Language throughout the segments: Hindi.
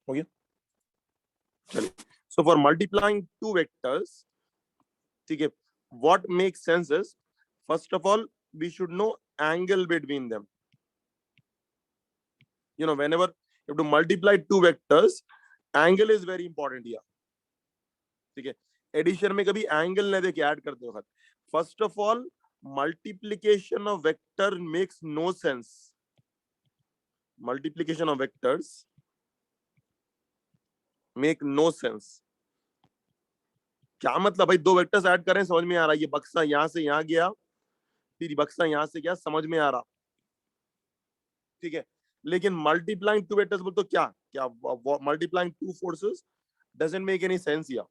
हो गया, चलिए। So for multiplying two vectors, ठीक है, what makes sense is, first of all we should know angle between them. You know, whenever you have to multiply two vectors, angle is very important here, ठीक है। एडिशन में कभी एंगल नहीं देके ऐड करते वक्त, first of all multiplication of vector makes no sense. Multiplication of vectors make no sense. क्या मतलब भाई, दो वेक्टर्स ऐड करें समझ में आ रहा है, ये बक्सा यहां से यहां गया, फिर ये बक्सा यहां से गया, समझ में आ रहा, ठीक है। लेकिन मल्टीप्लाइंग टू वेक्टर्स बोल तो क्या क्या, multiplying two forces doesn't make any sense here,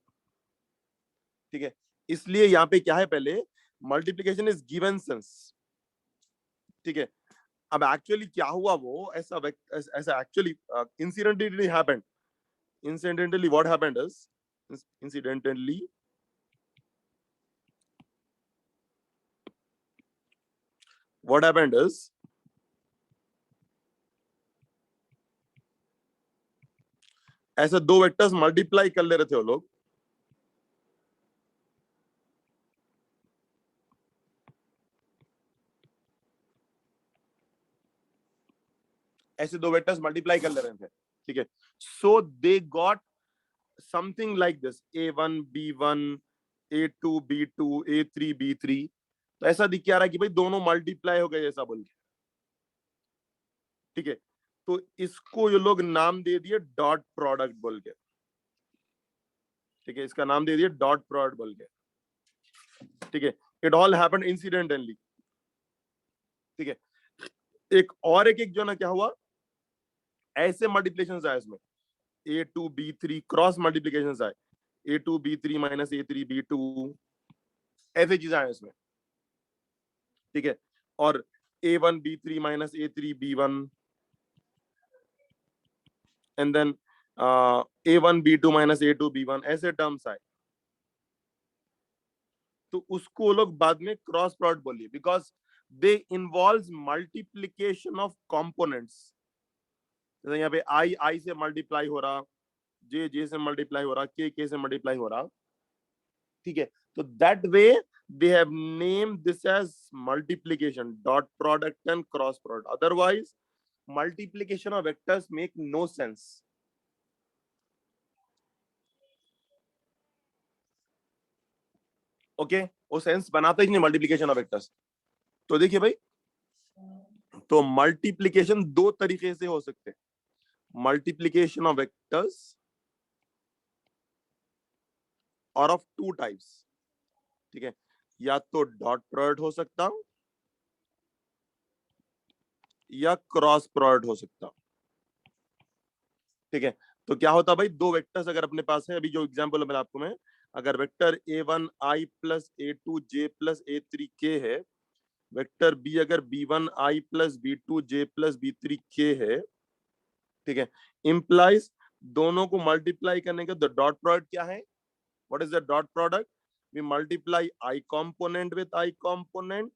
ठीक है। इसलिए यहाँ पे क्या है, पहले मल्टीप्लीकेशन इज गिवन सेंस, ठीक है। अब एक्चुअली क्या हुआ, वो ऐसा ऐसा actually incidentally happened. Incidentally what happened is, incidentally what happened is, ऐसे दो वेक्टर्स मल्टीप्लाई कर ले रहे थे वो लोग, ऐसे दो वेक्टर्स मल्टीप्लाई कर ले रहे थे, ठीक है। So they got something like this, a1 b1 a2 b2 a3 b3। तो ऐसा दिख क्या रहा है कि भाई दोनों मल्टीप्लाई हो गए ऐसा बोल के, ठीक है। तो इसको ये लोग नाम दे दिए डॉट प्रोडक्ट बोल के, ठीक है, इसका नाम दे दिए डॉट प्रोडक्ट बोल के, ठीक है। इट ऑल हैपेंड इंसिडेंटली, ठीक है। एक जो ना क्या हुआ, ऐसे मल्टीप्लिकेशन आए इसमें, a2 b3 क्रॉस मल्टीप्लिकेशन आए, a2 b3 minus a3 b2, ऐसे चीजें आए इसमें, ठीक है। और a1 b3 minus a3 b1, and then a1 b2 minus a2 b1, ऐसे टर्म्स आए। तो उसको लोग बाद में क्रॉस प्रोडक्ट बोलिए, because they involve multiplication of components. जैसे यहाँ पे आई आई से मल्टीप्लाई हो रहा, जे जे से मल्टीप्लाई हो रहा, के से मल्टीप्लाई हो रहा, ठीक है। तो that way they have named this as multiplication, dot product and cross product. Otherwise multiplication of vectors make no sense, okay okay? वो सेंस बनाता ही नहीं मल्टीप्लिकेशन ऑफ वेक्टर्स। तो देखिए भाई, तो मल्टीप्लिकेशन दो तरीके से हो सकते हैं, मल्टीप्लिकेशन ऑफ वेक्टर्स और ऑफ टू टाइप्स, ठीक है। या तो डॉट प्रोडक्ट हो सकता या क्रॉस प्रोडक्ट हो सकता, ठीक है। तो क्या होता भाई, दो वेक्टर्स अगर अपने पास है, अभी जो एग्जांपल मैंने आपको मैं, अगर vector a1 i plus a2 j plus a3 k है, वेक्टर b अगर b1 i plus b2 j plus b3 k है, ठीक है, इंप्लाइज दोनों को मल्टीप्लाई करने का डॉट प्रोडक्ट क्या है, what is the dot product, we multiply i component with i component,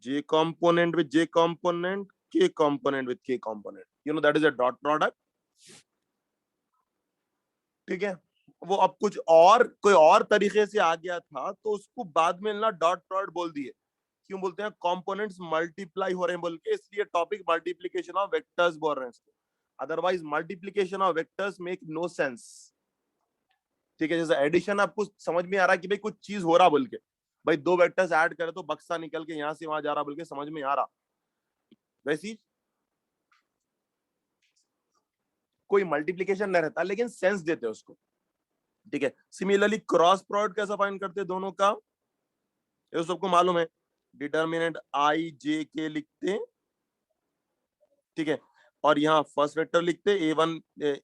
j component with j component, k component with k component, you know that is a dot product, ठीक है। वो अब कुछ और कोई और तरीके से आ गया था, तो उसको बाद में ना डॉट प्रोडक्ट बोल दिए। क्यों बोलते हैं, कंपोनेंट्स मल्टीप्लाई हो रहे हैं बोल के, इसलिए टॉपिक मल्टीप्लिकेशन ऑफ वेक्टर्स बोल रहे हैं इसको। Otherwise multiplication of vectors make no sense, ठीक है। जैसे एडिशन आपको समझ में आ रहा है कि भाई कुछ चीज हो रहा बोल के, भाई दो वेक्टर्स ऐड करे तो बक्सा निकल के यहां से वहां जा रहा बोल के समझ में आ रहा, वैसी कोई मल्टीप्लिकेशन नहीं रहता, लेकिन सेंस देते हैं उसको, ठीक है। सिमिलरली क्रॉस प्रोडक्ट कैसा फाइंड करते हैं दोनों का, ये तो सबको मालूम है, डिटर्मिनेंट आई जे के लिखते, ठीक है। और यहाँ फर्स्ट वेक्टर लिखते a1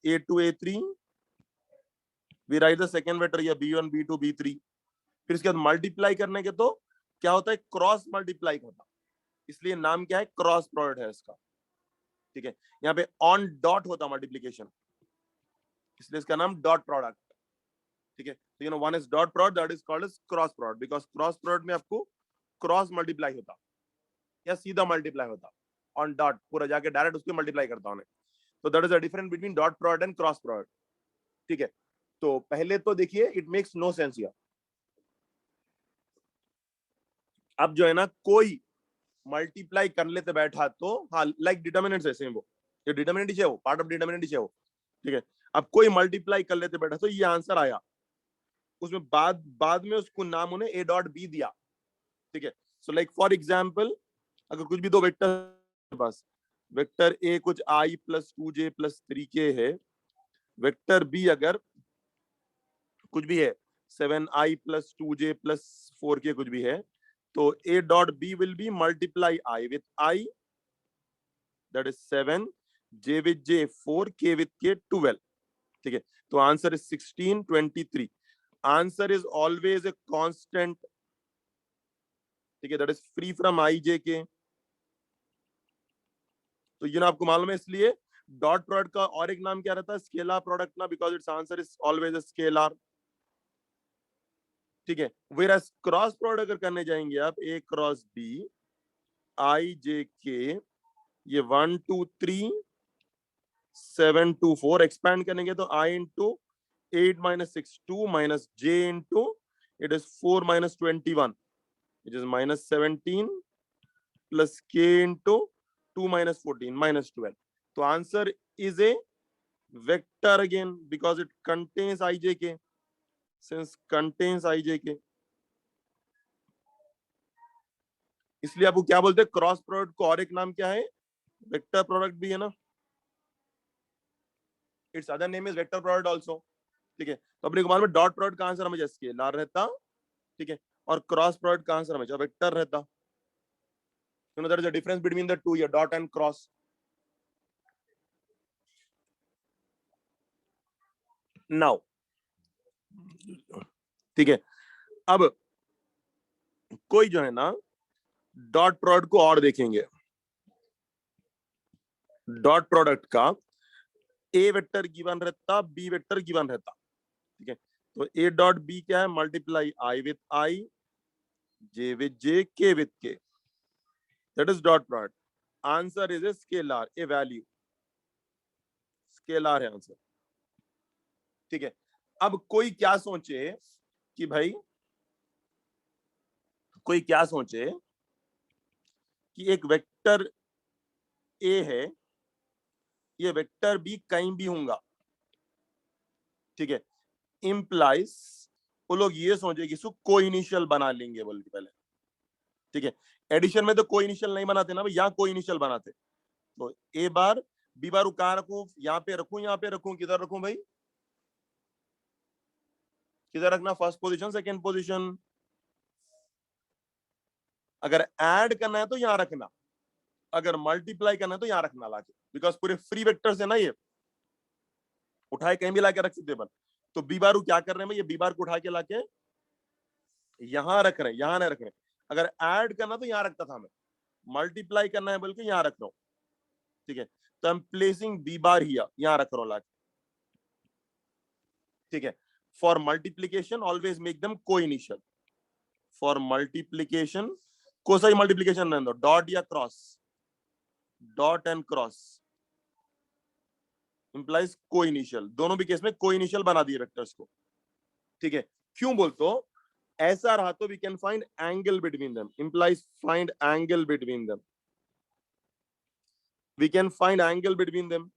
a2 a3, we write the second vector या b1 b2 b3, फिर इसके बाद मल्टीप्लाई करने के तो क्या होता है, क्रॉस मल्टीप्लाई होता, इसलिए नाम क्या है, क्रॉस प्रोडक्ट है इसका, ठीक है। यहाँ पे ऑन डॉट होता मल्टीप्लीकेशन, इसलिए इसका नाम डॉट प्रोडक्ट, ठीक है। तो you know one is dot product, that is called as cross product, because cross product में आपको क्रॉस मल्टीप्लाई होता या सीधा मल्टीप्लाई होता, ऑन डॉट पूरा जाके डायरेक्ट उसको मल्टीप्लाई करता हूं। तो that is the difference between dot product and cross product. ठीक है, तो पहले तो देखिए it makes no sense here. अब जो है ना कोई मल्टीप्लाई कर लेते बैठा तो हाँ, लाइक डिटर्मिनेंट्स ऐसे हैं, वो ये डिटर्मिनेंट ही है, वो पार्ट ऑफ डिटर्मिनेंट ही है वो। ठीक है, अब कोई मल्टीप्लाई कर लेते बैठा तो ये आंसर आया, उसमें बाद में उसको नाम उन्हें ए डॉट बी दिया। ठीक है, सो लाइक फॉर एग्जाम्पल अगर कुछ भी दो वेक्टर पास, वेक्टर ए कुछ आई प्लस 2j प्लस 3k है, वेक्टर बी अगर कुछ भी है 7i plus 2j plus 4k कुछ भी है, तो a dot b will be multiply i with i, that is 7, j with j 4, k with k 12। ठीक है, तो answer is 16 23। Answer is always a constant. ठीक है, that is free from i j k। तो ये ना आपको मालूम है, इसलिए डॉट प्रोडक्ट का और एक नाम क्या रहता है, स्केलर प्रोडक्ट ना, because it's answer is always a scalar. ठीक है, वेरएस क्रॉस प्रोडक्ट अगर करने जाएंगे आप, ए क्रॉस बी आई जे के, ये 1 2 3 7 2 4 एक्सपैंड करेंगे तो i into 8 minus 6 2 minus j into it is 4 minus 21 which is minus 17 plus k into 2 minus 14 minus 12। तो answer is a vector again because it contains ijk, since contains ijk, इसलिए आपको क्या बोलते हैं, क्रॉस प्रोडक्ट को और एक नाम क्या है, वेक्टर प्रोडक्ट भी है ना, its other name is vector product also. ठीक है, तो अपने को मालूम है डॉट प्रोडक्ट का आंसर हमेशा स्केलर रहता। ठीक है, और क्रॉस प्रोडक्ट का आंसर हमेशा वेक्टर रहता। You know there is a difference between the two, ये डॉट एंड क्रॉस। नाउ ठीक है, अब कोई जो है ना डॉट प्रोडक्ट को और देखेंगे, डॉट प्रोडक्ट का ए वेक्टर गिवन रहता, बी वेक्टर गिवन रहता। ठीक है, तो ए डॉट बी क्या है, multiply I with I, J with J, K with K, that is dot product. Answer is a scalar, a value, scalar है आंसर। ठीक है, अब कोई क्या सोचे कि भाई, कोई क्या सोचे कि एक वेक्टर ए है, ये वेक्टर बी कहीं भी होगा। ठीक है, इंप्लाइज वो लोग ये सोचे कि इसको कोई इनिशियल बना लेंगे बोल के पहले। ठीक है, एडिशन में तो कोई इनिशियल नहीं बनाते ना भाई, यहाँ कोई इनिशियल बनाते। तो ए बार बी बार कहां रखूं, यहाँ पे रखूं, यहाँ पे रखूं, किधर रखूं भाई, किधर रखना, फर्स्ट पोजीशन सेकंड पोजीशन। अगर ऐड करना है तो यहां रखना, अगर मल्टीप्लाई करना है तो यहां रखना लाके, बिकॉज पूरे फ्री वेक्टर्स है ना, ये उठाए कहीं भी लाके रख सकते अपन। तो बी बार क्या कर रहे हैं भाई, ये बी बार को उठा के लाके यहां रख रहे हैं, यहां नहीं रख रहे हैं। अगर ऐड करना तो यहां रखता था मैं, मल्टीप्लाई करना है बल्कि यहां रख रहा हूं। ठीक है, तो I am placing B bar here, यहां रख रहा हूं लाके। ठीक है, for multiplication always make them को इनिशियल। फॉर मल्टीप्लीकेशन को सा ही मल्टीप्लीकेशन रहने दो, डॉट या cross, dot and cross implies को इनिशियल, दोनों भी केस में को इनिशियल बना दिए वेक्टर्स को। ठीक है, क्यों बोल तो ऐसा रहा तो we can find angle between them, implies find angle between them, we can find angle between them.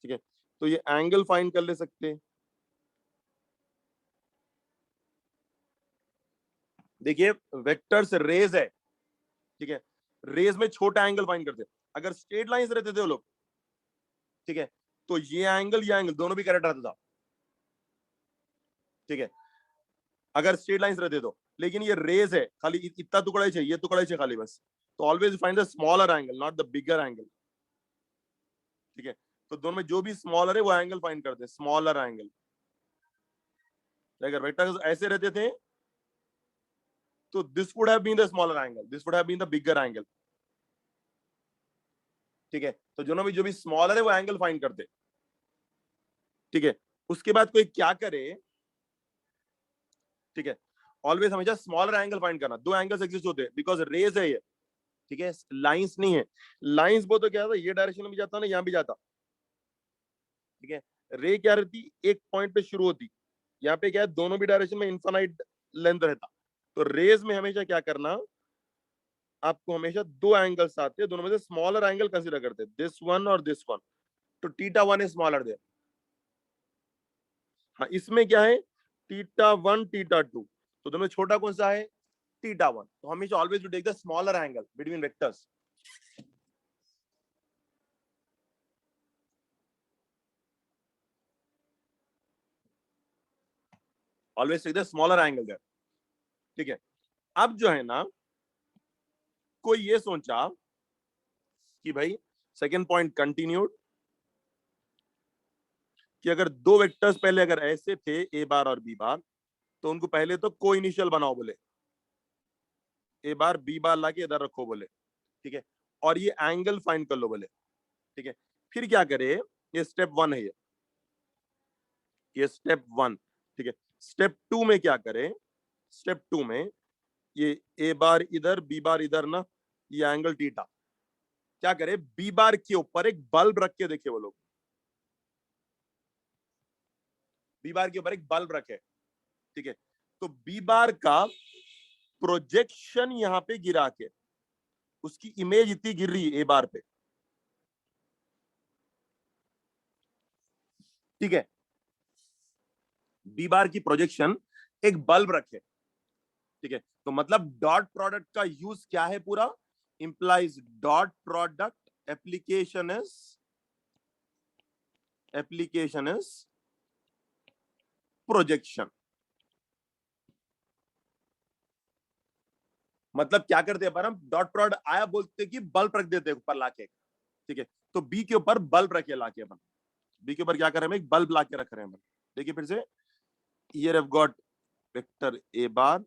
ठीक है, तो ये एंगल फाइंड कर ले सकते हैं। देखिए वेक्टर्स रेज है, ठीक है, रेज में छोटा एंगल फाइंड करते, अगर स्ट्रेट लाइंस रहते थे वो लोग, ठीक है, तो ये एंगल दोनों भी करेक्ट रहता था। ठीक है, अगर स्ट्रेट लाइंस रहते तो, लेकिन ये रेज है, खाली इतना टुकड़ा ही चाहिए, ये टुकड़ा ही चाहिए खाली बस। तो always find the smaller angle not the bigger angle. ठीक है, तो दोनों में जो भी स्मॉलर है वो एंगल फाइंड करते हैं, स्मॉलर एंगल। अगर वेक्टर्स ऐसे रहते थे तो this would have been the smaller angle, this would have been the bigger angle. ठीक है, तो दोनों में जो भी स्मॉलर है वो एंगल फाइंड करते। ठीक है, उसके बाद कोई क्या करे, ठीक है, ऑलवेज हमेशा स्मॉलर एंगल फाइंड करना, दो एंगल्स एग्जिस्ट होते हैं बिकॉज रेज है ये, ठीक है, लाइंस नहीं है। लाइंस वो तो क्या था, ये डायरेक्शन में भी जाता ना, यहाँ भी जाता। ठीक है, रे क्या रहती, एक पॉइंट पे शुरू होती, यहाँ पे क्या है, दोनों भी डायरेक्शन में इनफाइनाइट लेंथ रहता। तो रेज में हमेशा क्या करना, आपको हमेशा दो एंगल्स आते हैं, दोनों में से स्मॉलर एंगल कंसीडर करते हैं, दिस वन और दिस वन। तो theta one is smaller there. हाँ, इसमें क्या है, थीटा वन थीटा टू, तो दोनों में छोटा कौन सा है, थीटा वन। तो हमेशा always to take the smaller angle between vectors. Always take the smaller angle there. ठीक है, अब जो है ना, कोई ये सोचा कि भाई सेकेंड पॉइंट कंटिन्यूड, कि अगर दो वेक्टर्स पहले अगर ऐसे थे ए बार और बी बार, तो उनको पहले तो को इनिशियल बनाओ बोले, ए बार बी बार लाके इधर रखो बोले। ठीक है, और ये एंगल फाइंड कर लो बोले। ठीक है, फिर क्या करे, ये स्टेप वन है, ये स्टेप वन। ठीक है, स्टेप टू में क्या करे, स्टेप टू में ये ए बार इधर बी बार इधर ना, ये एंगल थीटा, क्या करे, बी बार के ऊपर एक बल्ब रख के देखे वो लोग, बी बार के ऊपर एक बल्ब रखे। ठीक है, तो बी बार का प्रोजेक्शन यहां पे गिरा के, उसकी इमेज इतनी गिर रही है ए बार पे। ठीक है, बी बार की प्रोजेक्शन एक बल्ब रखे। ठीक है, तो मतलब डॉट प्रोडक्ट का यूज क्या है पूरा, implies dot product application is projection. मतलब क्या करते हैं पर हम, डॉट प्रोडक्ट आया बोलते कि बल्ब रख देते हैं ऊपर लाके। ठीक है, तो बी के ऊपर बल्ब रखे लाके अपन, बी के ऊपर क्या कर रहे हैं, एक बल्ब लाके रख रहे हैं अपन। देखिए फिर से, ये हैव गॉट वेक्टर ए बार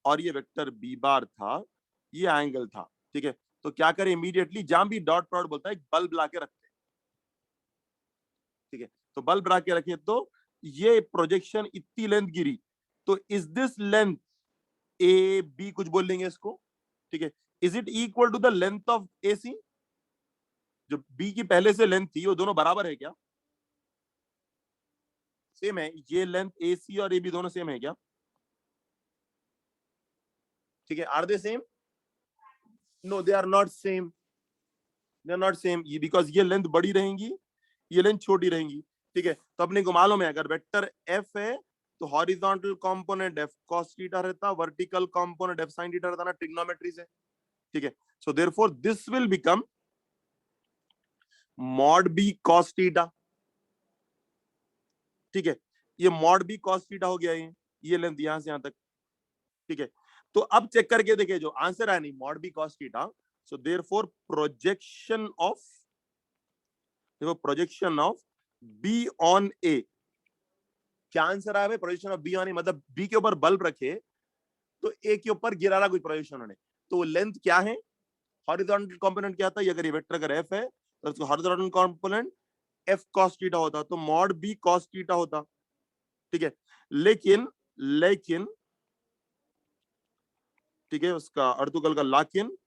और ये वेक्टर बी बार था, ये एंगल था। ठीक है, तो क्या करें, इमीडिएटली जहां भी डॉट प्रोडक्ट बोलता है एक बल्ब ला के रखते हैं। ठीक है, तो बल्ब ला के रखे, तो ये प्रोजेक्शन इतनी लेंथ गिरी, तो is this length A B कुछ बोल लेंगे इसको। ठीक है, is it equal to the length of A C, जो बी की पहले से लेंथ थी वो दोनों बराबर है क्या, सेम है, ये लेंथ ए सी और ए बी दोनों सेम है क्या। ठीक है, are they same, no they are not same, they are not same, ये बिकॉज ये लेंथ बड़ी रहेंगी, ये लेंथ छोटी रहेंगी। ठीक है, तो अपने को मालूम है अगर वेक्टर एफ है तो horizontal component F cos theta रहता, vertical component F sin theta रहता ना, ट्रिग्नोमेट्री से। ठीक है, so therefore this will become mod B cos theta. ठीक है, ये मॉड बी cos थीटा हो गया, ये लेंथ यहां से यहां तक। ठीक है, तो अब चेक करके देखिए, जो आंसर है नहीं mod B cos theta, so therefore projection of, देखो projection of B on A, क्या आंसर आया भाई, projection of B on A, मतलब बी के ऊपर बल्ब रखे तो ए के ऊपर गिरा रहा कोई प्रोजेक्शन उन्होंने, तो लेंथ क्या है, हॉरिजॉन्टल कंपोनेंट क्या था, ये अगर ये वेक्टर अगर एफ है तो उसका horizontal component F cos theta होता, तो मॉड बी cos थीटा होता। ठीक है, लेकिन लेकिन ठीक है, उसका अर्तुगल का लाकिन,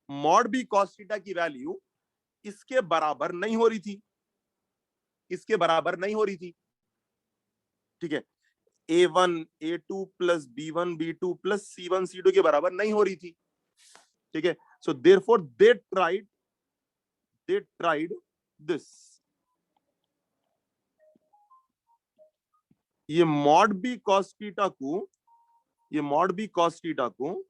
मॉड बी cos थीटा की वैल्यू इसके बराबर नहीं हो रही थी, इसके बराबर नहीं हो रही थी। ठीक है, A1 A2 plus B1 B2 plus C1 C2 के बराबर नहीं हो रही थी। ठीक है, so therefore they tried this, ये मॉड बी cos थीटा को, ये मॉड बी cos थीटा को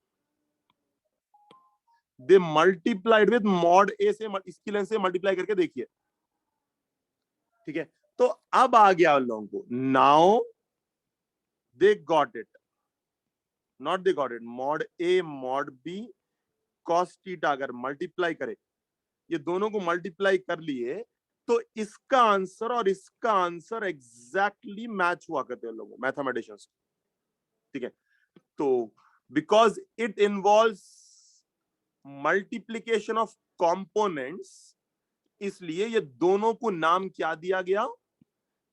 दे मल्टीप्लाइड विद मॉड ए से, इसकी लेंथ से मल्टीप्लाई करके देखिए। ठीक है, तो अब आ गया उन लोगों को, now they got it, not they got it, mod A mod B cos theta अगर मल्टीप्लाई करे, ये दोनों को मल्टीप्लाई कर लिए, तो इसका आंसर और इसका आंसर एग्जैक्टली मैच हुआ करते हैं लोगों मैथमेटिशियंस। ठीक है, तो because it involves multiplication of components, इसलिए ये दोनों को नाम क्या दिया गया,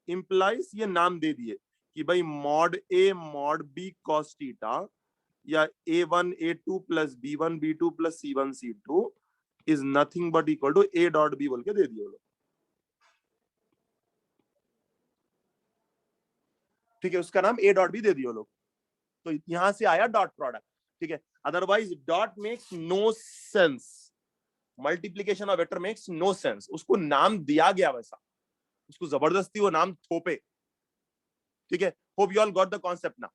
इंप्लाइज ये नाम दे दिए कि भाई mod A mod B cos theta या A1 A2 plus B1 B2 plus C1 C2 is nothing but equal to A dot B बोल के दे दिए वो लोग। ठीक है, उसका नाम A डॉट B दे दिए वो लोग, तो यहां से आया डॉट प्रोडक्ट। ठीक है, otherwise dot makes no sense, multiplication of vector makes no sense. उसको नाम दिया गया वैसा, उसको जबरदस्ती वो नाम थोपे। ठीक है, hope you all got the concept ना।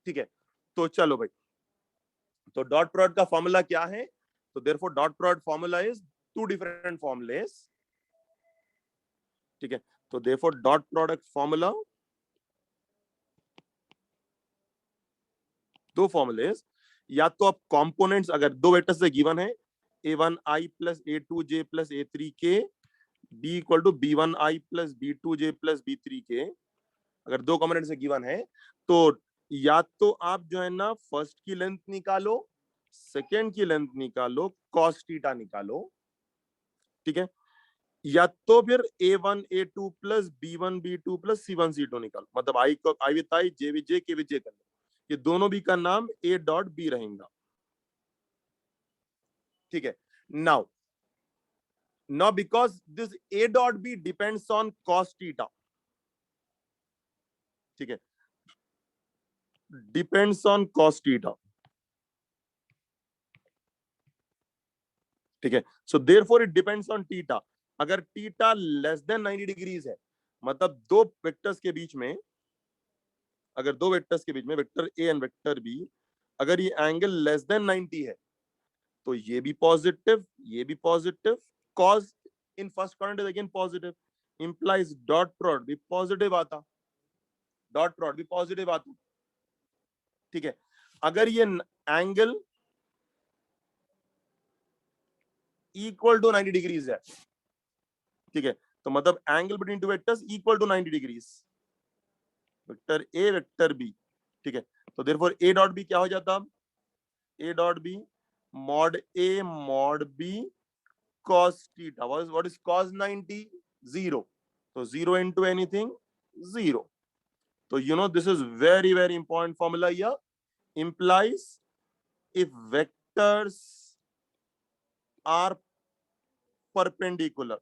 ठीक है, तो चलो भाई, तो डॉट प्रोडक्ट का फॉर्मूला क्या है? तो therefore dot product formula is two different formulas. ठीक है, तो देयरफॉर डॉट प्रोडक्ट फॉर्मूला, दो फॉर्मूलेस, या तो आप कंपोनेंट्स अगर दो वेक्टर से गिवन है A1I plus A2J plus A3K B equal to B1I plus B2J plus B3K, अगर दो कंपोनेंट से गिवन है तो या तो आप जो है ना फर्स्ट की लेंथ निकालो, सेकेंड की लेंथ निकालो, कॉस थीटा निकालो। ठीक है, या तो फिर A1 A2 plus B1 B2 plus C1 C2 निकालो, मतलब आई को आई with I, J with J, K with J कर लो, ये दोनों भी का नाम A डॉट B रहेगा। ठीक है, now now because this A dot B depends on cos theta. ठीक है, डिपेंड्स ऑन कॉस थीटा। ठीक है, so therefore it depends on theta. अगर थीटा लेस देन 90 डिग्रीज है, मतलब दो वेक्टर्स के बीच में, अगर दो वेक्टर्स के बीच में vector A and vector B, अगर ये एंगल लेस देन 90 है तो ये भी पॉजिटिव, ये भी positive, cause in first quadrant is again positive, implies dot product भी पॉजिटिव आता, डॉट प्रोडक्ट भी पॉजिटिव आता। ठीक है, अगर ये एंगल इक्वल टू 90 डिग्रीज है, ठीक है, तो मतलब angle between two vectors equal to 90 degrees, vector A vector B. ठीक है, तो देयरफॉर ए डॉट बी क्या हो जाता? A dot B mod A mod B cos theta, what is cos 90? 0, so 0 into anything 0, so you know this is very very important formula here, implies if vectors are perpendicular,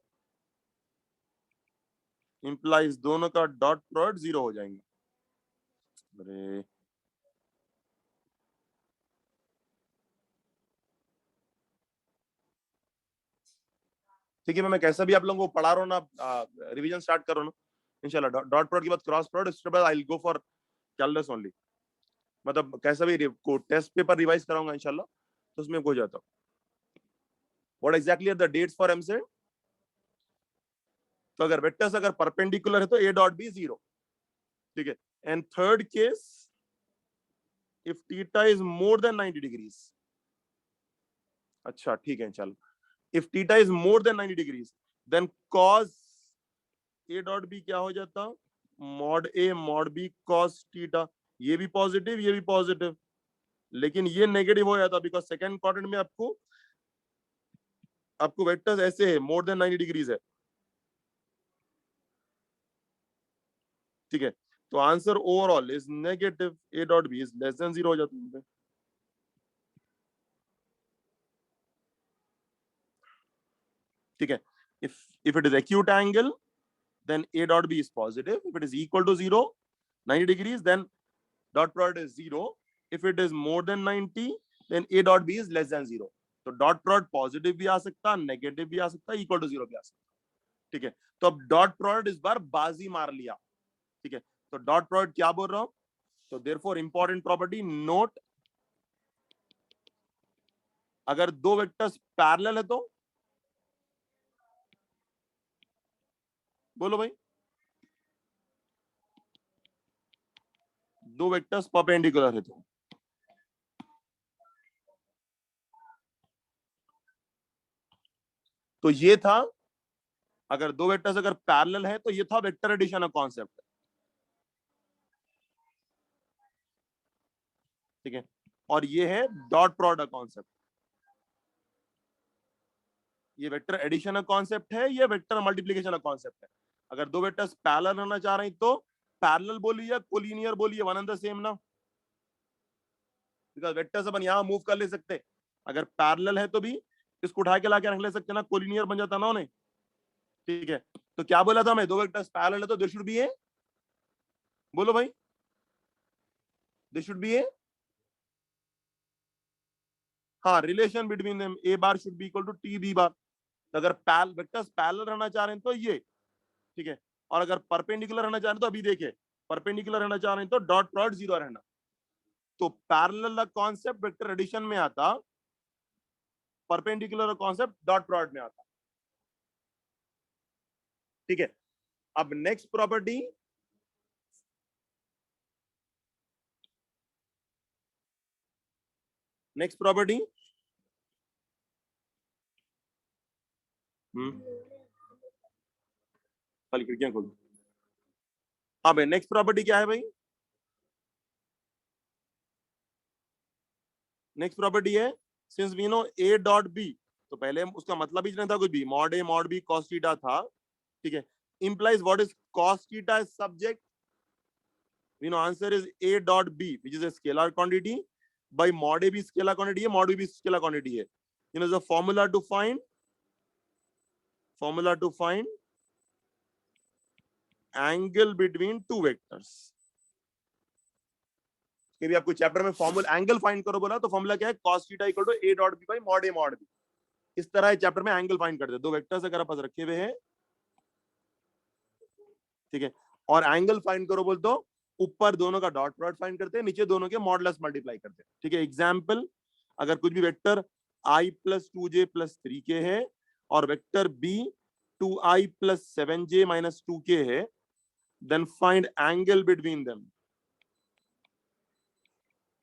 implies दोनों का डॉट प्रोडक्ट 0 हो जाएंगे। अरे ठीक है, मैं कैसा भी आप लोगों को पढ़ा रहा हूँ ना, रिवीजन स्टार्ट करो ना इंशाल्लाह। डॉट प्रोडक्ट के बाद क्रॉस प्रोडक्ट, उसके बाद I will go for calculus only, मतलब कैसा भी को टेस्ट पेपर रिवाइज कराऊंगा इंशाल्लाह, तो उसमें हो जाता। What exactly are the dates for EAMCET? तो अगर वेक्टर्स अगर परपेंडिकुलर है तो ए डॉट बी 0। ठीक है, and third case if theta is more than 90 degrees. अच्छा ठीक है, चलो, if theta is more than 90 degrees then cos A dot B क्या हो जाता? Mod A mod B cos theta, ये भी पॉजिटिव ये भी पॉजिटिव, लेकिन ये नेगेटिव हो जाता बिकॉज सेकंड क्वाड्रेंट में आपको आपको वेक्टर्स ऐसे है मोर देन 90 डिग्रीज है। ठीक है, तो answer overall is negative, A dot B is less than 0 हो जाता है। ठीक है, if it is acute angle then a dot b is positive, if it is equal to 0 90 degrees then dot product is 0, if it is more than 90 then a dot b is less than 0, तो डॉट प्रोडक्ट पॉजिटिव भी आ सकता, नेगेटिव भी आ सकता, इक्वल टू 0 भी आ सकता। ठीक है, तो अब डॉट प्रोडक्ट इस बार बाजी मार लिया। ठीक है, तो डॉट प्रोडक्ट क्या बोल रहा हूं? तो देयरफॉर इंपॉर्टेंट प्रॉपर्टी नोट, अगर दो वेक्टर्स पैरेलल है तो बोलो भाई, दो वेक्टर्स परपेंडिकुलर है तो ये था, अगर दो वेक्टर्स अगर पैरेलल है तो ये था वेक्टर एडिशन का कॉन्सेप्ट। ठीक है, और ये है डॉट प्रोडक्ट कॉन्सेप्ट, ये वेक्टर एडिशन का कॉन्सेप्ट है, ये वेक्टर मल्टीप्लिकेशन का कॉन्सेप्ट है। अगर दो वेक्टर्स पैरेलल रहना चाह रहे हैं तो पैरेलल बोलिए या कोलिनियर बोलिए, वन एंड द सेम ना। बिकॉज वेक्टर से अपन यहाँ मूव कर ले सकते, अगर पैरेलल है तो भी इसको उठा के लाके रख ले सकते ना, कोलिनियर बन जाता ना उन्हें। ठीक है, तो क्या बोला था मैं, दो वेक्टर्स पैरेलल है तो देयर शुड बी ए, बोलो भाई, देयर शुड बी ए, हाँ, relation between them, A bar should be equal to T B bar. तो अगर वेक्टर्स पैरेलल रहना चाह रहे हैं तो ये, ठीक है, और अगर परपेंडिकुलर रहना चाह रहे हैं तो अभी देखिए, परपेंडिकुलर रहना चाह रहे हैं तो डॉट प्रोडक्ट जीरो रहना। तो पैरेलल कॉन्सेप्ट वेक्टर एडिशन में आता, परपेंडिकुलर कॉन्सेप्ट डॉट प्रोडक्ट में आता। ठीक है, अब नेक्स्ट प्रॉपर्टी, नेक्स्ट प्रॉपर्टी, खाली खिड़कियां खोल। हाँ भाई, नेक्स्ट प्रॉपर्टी क्या है भाई, नेक्स्ट प्रॉपर्टी है since we know A dot B, तो पहले उसका मतलब ही नहीं था कुछ भी, mod A mod B cos theta था। ठीक है, implies what is cos theta is subject, we know answer is a dot b which is a scalar quantity, by mod a भी scalar quantity है, mod b भी scalar quantity है, you know the formula to find angle between two vectors। कि भी आपको चैप्टर में फॉर्मूला एंगल फाइंड करो बोला, तो फॉर्मूला क्या है, cos theta equal to a dot b by mod a mod b। इस तरह चैप्टर में एंगल फाइंड करते हैं, दो वेक्टर्स अगर आप रखे हुए हैं, ठीक है, और एंगल फाइंड करो बोल तो ऊपर दोनों का डॉट प्रोडक्ट फाइंड करते हैं, नीचे दोनों के मॉडुलस मल्टीप्लाई करते हैं। ठीक है, एग्जांपल, अगर कुछ भी vector i plus 2j plus 3k है और vector b 2i plus 7j minus 2k है, then find angle between them.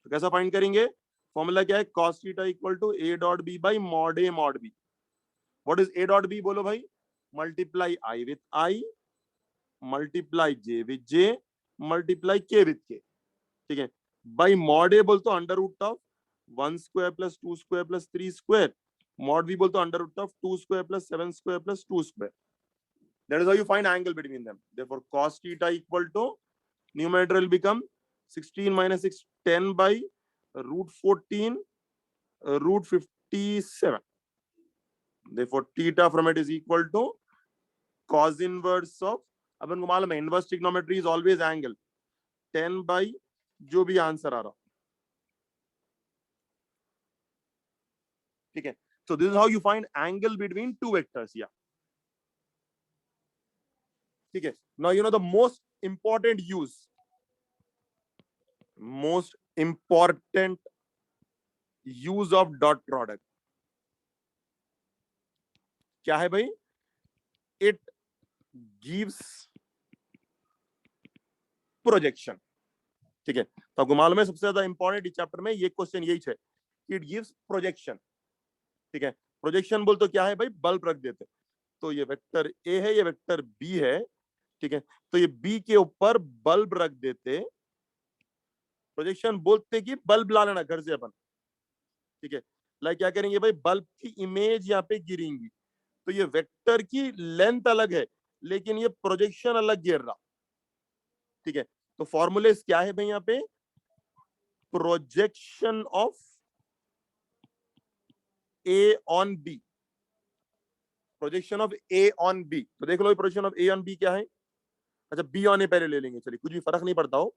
तो कैसा फाइंड करेंगे, फॉर्मूला क्या है, cos theta equal to a dot b by mod a mod b। What is a dot b बोलो भाई, multiply i with i, multiply j with j, multiply k with k। ठीक है, बाई मॉड ए बोल तो under root of 1 square plus 2 square plus 3 square, mod B बोल तो under root of 2 square plus 7 square plus 2 square. That is how you find angle between them. Therefore cos theta equal to, numerator will become 16 minus 6 10 by root 14 root 57। therefore theta from it is equal to cos inverse of, अपन को मालूम है inverse trigonometry is always angle, 10 by जो भी आंसर आ रहा। ठीक है, so this is how you find angle between two vectors। yeah, ठीक है, now you know the most important use of dot product क्या है भाई, it gives projection। ठीक है, तो आपको मालूम है सबसे ज्यादा इंपॉर्टेंट चैप्टर में ये क्वेश्चन यही है, इट गिव्स प्रोजेक्शन। ठीक है, प्रोजेक्शन बोल तो क्या है भाई, बल्ब रख देते, तो ये वेक्टर ए है, ये वेक्टर बी है। ठीक है, तो ये बी के ऊपर बल्ब रख देते, प्रोजेक्शन बोलते कि बल्ब ला लेना घर से अपन। ठीक है, लाइक क्या करेंगे भाई, बल्ब की इमेज यहाँ पे गिरेंगी, तो ये वेक्टर की लेंथ अलग है लेकिन ये प्रोजेक्शन अलग गिर रहा। ठीक है, तो फॉर्मूले क्या है भाई यहाँ पे, projection of A on B, projection of A on B. तो देख लो projection of A on B क्या है, अच्छा बी ऑन ए पहले ले लेंगे, चलिए कुछ भी फर्क नहीं पड़ता हो,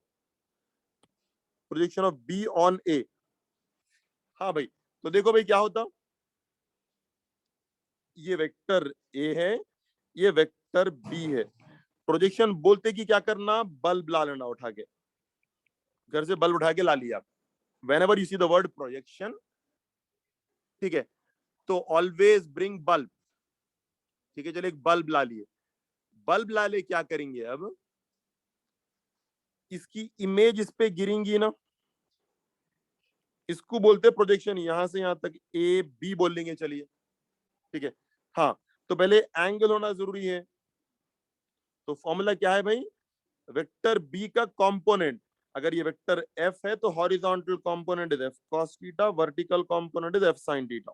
प्रोजेक्शन ऑफ बी ऑन ए। हाँ भाई, तो देखो भाई क्या होता, ये वेक्टर ए है, ये वेक्टर बी है, प्रोजेक्शन बोलते कि क्या करना, बल्ब ला लेना उठा के, घर से बल्ब उठा के ला लिया। When ever you see the word projection, ठीक है, तो ऑलवेज ब्रिंग बल्ब। ठीक है, चलिए एक बल्ब ला लिए, बल्ब ला ले क्या करेंगे, अब इसकी इमेज इस पे गिरेंगी ना, इसको बोलते प्रोजेक्शन, यहां से यहां तक ए बी बोल लेंगे चलिए। ठीक है, हाँ, तो पहले एंगल होना जरूरी है, तो फॉर्मूला क्या है भाई, वेक्टर बी का कंपोनेंट, अगर ये वेक्टर एफ है तो horizontal component is F cos theta, vertical component is F sin theta.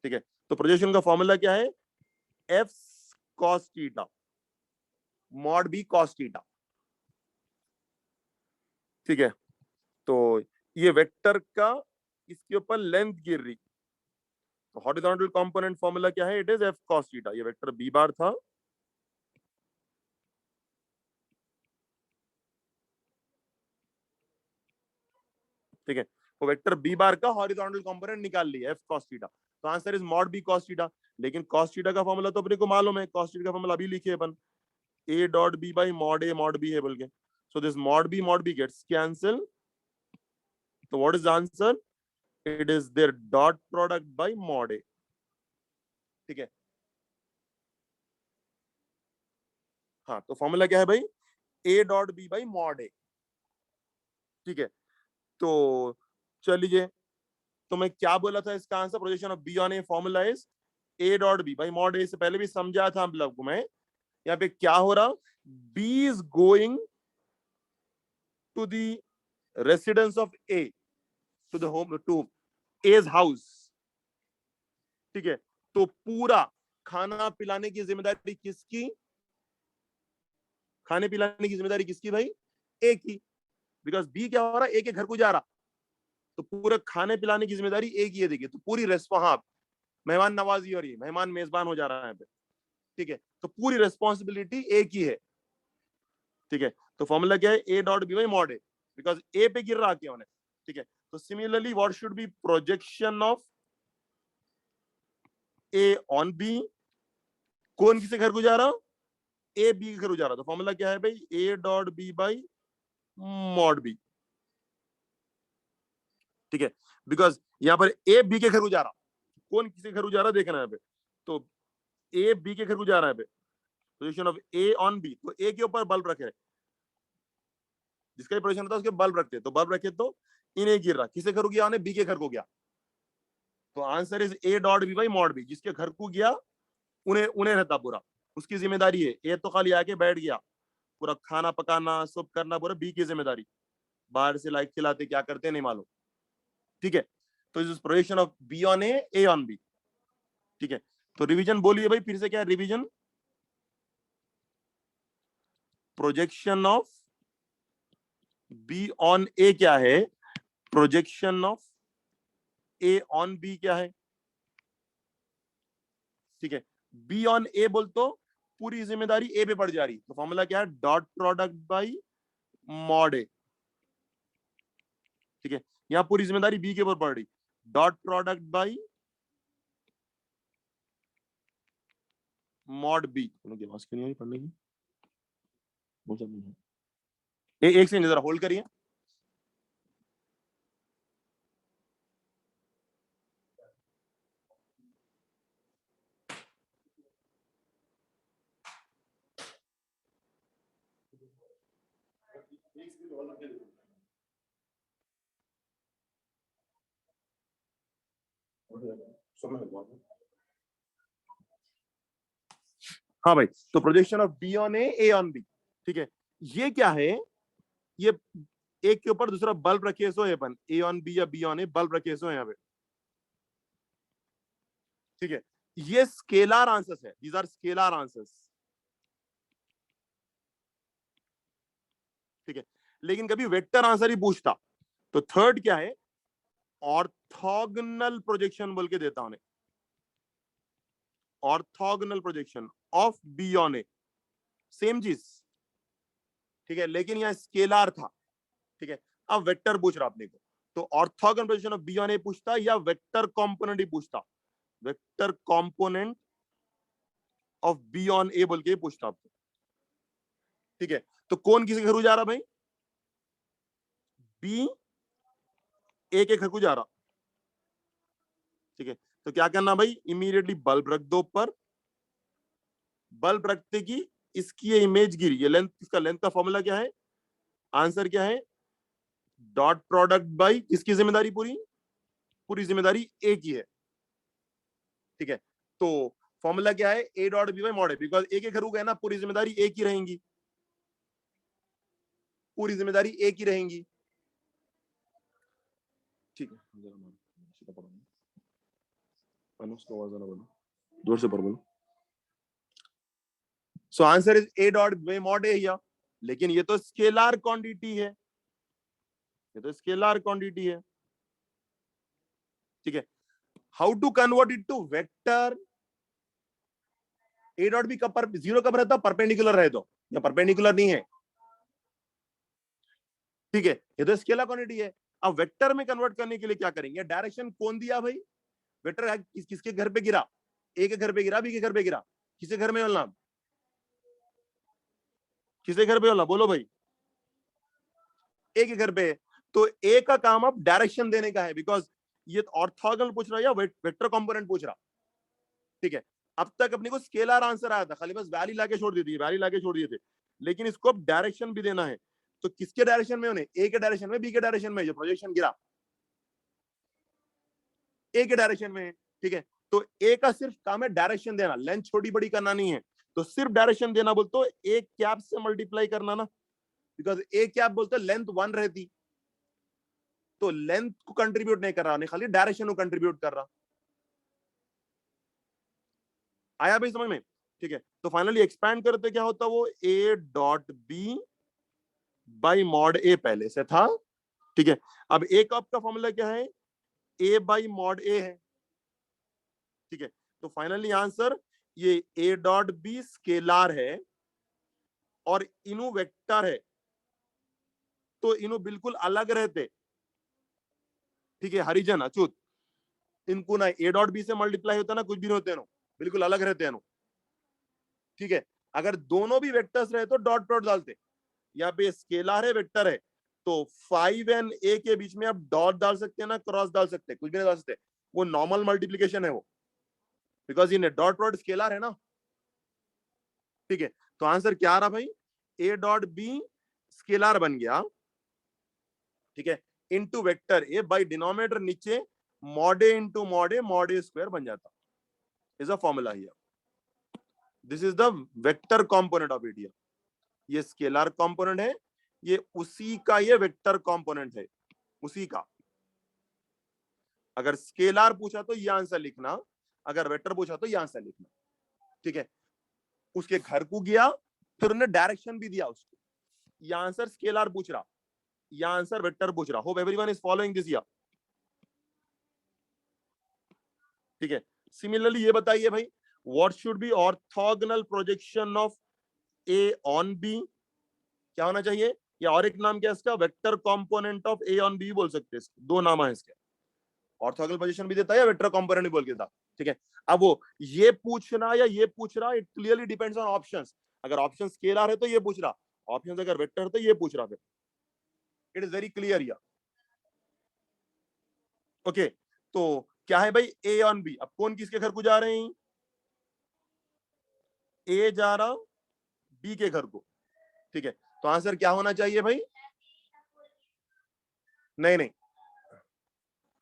ठीक है, तो प्रोजेक्शन का फॉर्मूला क्या है, F cos theta mod B cos theta. ठीक है, तो ये वेक्टर का इसके ऊपर लेंथ गिर रही, तो हॉरिजॉन्टल कंपोनेंट फॉर्मूला क्या है? It is F cos theta. ये वेक्टर बी बार था, ठीक है, वो वेक्टर बी बार का हॉरिजॉन्टल कंपोनेंट निकाल लिया एफ कॉस थीटा, तो answer is mod B cos theta. लेकिन कॉस थीटा का फॉर्मूला तो अपने को मालूम है, कॉस थीटा का फॉर्मूला अभी लिखे अपन, A dot B by mod A mod B है बोल के, so this mod B gets cancel, तो what is the answer? It is their dot product by mod A, ठीक है। हाँ, तो फॉर्मूला क्या है भाई? A dot B by mod A, ठीक है। तो चलिए, तो मैं क्या बोला था इसका answer? Projection of B on A formula is A dot B भाई मॉड ए, से पहले भी समझा था आप लोग को मैं। यहाँ पे क्या हो रहा? B is going to the residence of A, to the home, to A's house, ठीक है। तो पूरा खाना पिलाने की जिम्मेदारी किसकी? खाने पिलाने की जिम्मेदारी किसकी भाई? ए की, बिकॉज बी क्या हो रहा है? ए के घर को जा रहा, तो पूरे खाने पिलाने की जिम्मेदारी ए की है। देखिए, तो पूरी हाँ, मेहमान नवाजी हो रही है, मेहमान मेजबान हो जा रहा है, ठीक है, तो पूरी रेस्पॉन्सिबिलिटी ए की है, ठीक है। तो फॉर्मूला क्या है? A dot B by mod A, because A पे गिर रहा क्या होने, ठीक है। तो similarly what should be projection of A on B? कौन किसे घर को जा रहा? ए बी के घर को जा रहा, तो फॉर्मूला क्या है भाई? A dot B by mod B, ठीक है। बिकॉज यहां पर ए बी के घर को जा रहा, कौन किसी घर को जा रहा देखना है यहाँ पे, तो ए बी के घर को जा रहा है, position of A on B, तो ए के ऊपर बल्ब रखे, जिसका भी पोजीशन होता है उसके बल्ब रखते, तो बल्ब रखे तो इन्हें गिर रहा, किसे घर को गया? बी के घर को गया, तो answer is A dot B by mod B, जिसके घर को गया उन्हें उन्हें रहता पूरा, उसकी जिम्मेदारी है। ए तो खाली आके बैठ गया, पूरा खाना पकाना सब करना पूरा बी की जिम्मेदारी, बाहर से लाइट खिलाते क्या करते नहीं मालूम, ठीक है। तो is projection of B on A on B, ठीक है। तो रिवीजन बोलिए भाई फिर से, क्या है revision? Projection of B on A क्या है? Projection of A on B क्या है? ठीक है, बी ऑन ए बोल तो पूरी जिम्मेदारी ए पे पड़ जा रही, तो फॉर्मूला क्या है? Dot product by mod A, ठीक है। यहां पूरी जिम्मेदारी बी के ऊपर पड़ रही, dot product by mod B. आवाज क्यों नहीं आ रही पढ़ने की? एक सेकंड जरा होल्ड करिए। हाँ भाई, तो projection of B on A on B, ठीक है। ये क्या है? ये एक के ऊपर दूसरा बल्ब रखे सो है अपन, ए ऑन बी या बी ऑन ए बल्ब रखे सो यहाँ पे, ठीक है। ये स्केलर आंसर्स है, दीज आर स्केलर आंसर्स, ठीक है। लेकिन कभी वेक्टर आंसर ही पूछता, तो थर्ड क्या है? ऑर्थोगोनल प्रोजेक्शन बोल के देता उन्हें, orthogonal projection of B on A, same चीज, ठीक है, लेकिन यहाँ स्केलर था, ठीक है। अब वेक्टर पूछ रहा अपने को, तो orthogonal projection of B on A पूछता या वेक्टर कंपोनेंट ही पूछता? Vector component of B on A बोल के पूछता आपको, ठीक है। तो कौन किसी घर को जा रहा भाई? बी ए के घर को जा रहा, ठीक है। तो क्या करना भाई? इमीडिएटली बल्ब रख दो ऊपर, बल्ब रखते की इसकी ये इमेज गिरी, ये लेंथ, इसका लेंथ का फॉर्मूला क्या है? आंसर क्या है? डॉट प्रोडक्ट बाई किसकी जिम्मेदारी? पूरी पूरी जिम्मेदारी ए की है, ठीक है। तो फॉर्मूला क्या है? A dot B by mod A, because A के घर को गए ना, पूरी जिम्मेदारी ए की रहेंगी, पूरी जिम्मेदारी ए की रहेंगी, ठीक है। जोर से पढ़ बोलो। So answer is A dot by mod A, या लेकिन ये तो स्केलर क्वांटिटी है, ये तो स्केलर क्वांटिटी है, ठीक है। How to convert it to vector? A dot B कब पर जीरो कब रहता? परपेंडिकुलर रहे तो, या परपेंडिकुलर नहीं है, ठीक है, ये तो स्केलर क्वांटिटी है। अब वेक्टर में कन्वर्ट करने के लिए क्या करेंगे? डायरेक्शन कौन दिया भाई? वेक्टर किसके घर पे गिरा? ए के घर पे गिरा, बी के घर पे गिरा, किसके घर में बोलना? किसके घर पे बोलना? बोलो भाई, ए के घर पे। तो ए का काम अब डायरेक्शन देने का है, बिकॉज ये ऑर्थोगोनल पूछ रहा है या वेक्टर कंपोनेंट पूछ रहा, ठीक है। अब तक अपने को स्केलर आंसर आया था, खाली बस वैल्यू लाके छोड़ दी थी, वैल्यू लाके छोड़ दिए थे, लेकिन इसको अब डायरेक्शन भी देना है। तो किसके डायरेक्शन में होने? ए के डायरेक्शन में, बी के डायरेक्शन में? जो प्रोजेक्शन गिरा ए के डायरेक्शन में, ठीक है। तो ए का सिर्फ काम है डायरेक्शन देना, लेंथ छोटी बड़ी करना नहीं है। तो सिर्फ डायरेक्शन देना बोलते हो ए कैप से मल्टीप्लाई करना ना, बिकॉज ए कैप बोलते लेंथ 1 रहती, तो लेंथ को कंट्रीब्यूट नहीं कर रहा, नहीं खाली डायरेक्शन को कंट्रीब्यूट कर रहा। आया भाई समझ में? ठीक है, तो फाइनली एक्सपैंड करते क्या होता, वो A dot B by mod A पहले से था, ठीक है। अब ए कप का फॉर्मूला क्या है? ए बाई मॉड ए है, ठीक है। तो फाइनली आंसर ये ए डॉट बी स्केलार है और इनु वेक्टर है, तो इनु बिल्कुल अलग रहते, ठीक है। हरिजन अचूत इनको ना ए डॉट बी से मल्टीप्लाई होता ना, कुछ भी नहीं होते नो, बिल्कुल अलग रहते हैं नो, ठीक है। अगर दोनों भी वेक्टर्स रहे तो डॉट डॉट डालते, यहाँ पे स्केलर है वेक्टर है, तो 5 एंड ए के बीच में आप डॉट डाल सकते हैं ना, क्रॉस डाल सकते हैं, कुछ भी नहीं डाल सकते, वो नॉर्मल मल्टीप्लीकेशन है वो, बिकॉज ये डॉट डॉट स्केलर है ना, ठीक है। तो आंसर क्या आ रहा भाई? ए डॉट बी स्केलर बन गया, ठीक है, into vector A by denominator नीचे mod A into mod A square बन जाता, is a formula here. This is the vector component of it. ये स्केलर कंपोनेंट है, ये उसी का ये वेक्टर कंपोनेंट है, उसी का। अगर स्केलर पूछा तो ये आंसर लिखना, अगर वेक्टर पूछा तो ये आंसर लिखना, ठीक है। उसके घर को गया, फिर उन्हें डायरेक्शन भी दिया उसको, ये आंसर स्केलर पूछ रहा, ये आंसर वेक्टर पूछ रहा। Hope everyone is following this here, ठीक है। सिमिलरली ये बताइए भाई, what should be orthogonal projection of A on B? क्या होना चाहिए? या और एक नाम क्या है इसका? Vector component of A on B बोल सकते हैं, दो नाम है इसके, ऑर्थोगोनल पोजीशन भी देता है या वेक्टर कंपोनेंट भी बोल के देता, ठीक है। अब वो ये पूछना या ये पूछ रहा, it clearly depends on options. अगर ऑप्शन स्केलर है तो ये पूछ रहा, ऑप्शन अगर वेक्टर है तो ये पूछ रहा, फिर it is very clear here, okay. तो क्या है भाई? ए ऑन बी। अब कौन किसके घर को जा रहे हैं? ए जा रहा बी के घर को, ठीक है। तो आंसर क्या होना चाहिए भाई? नहीं नहीं,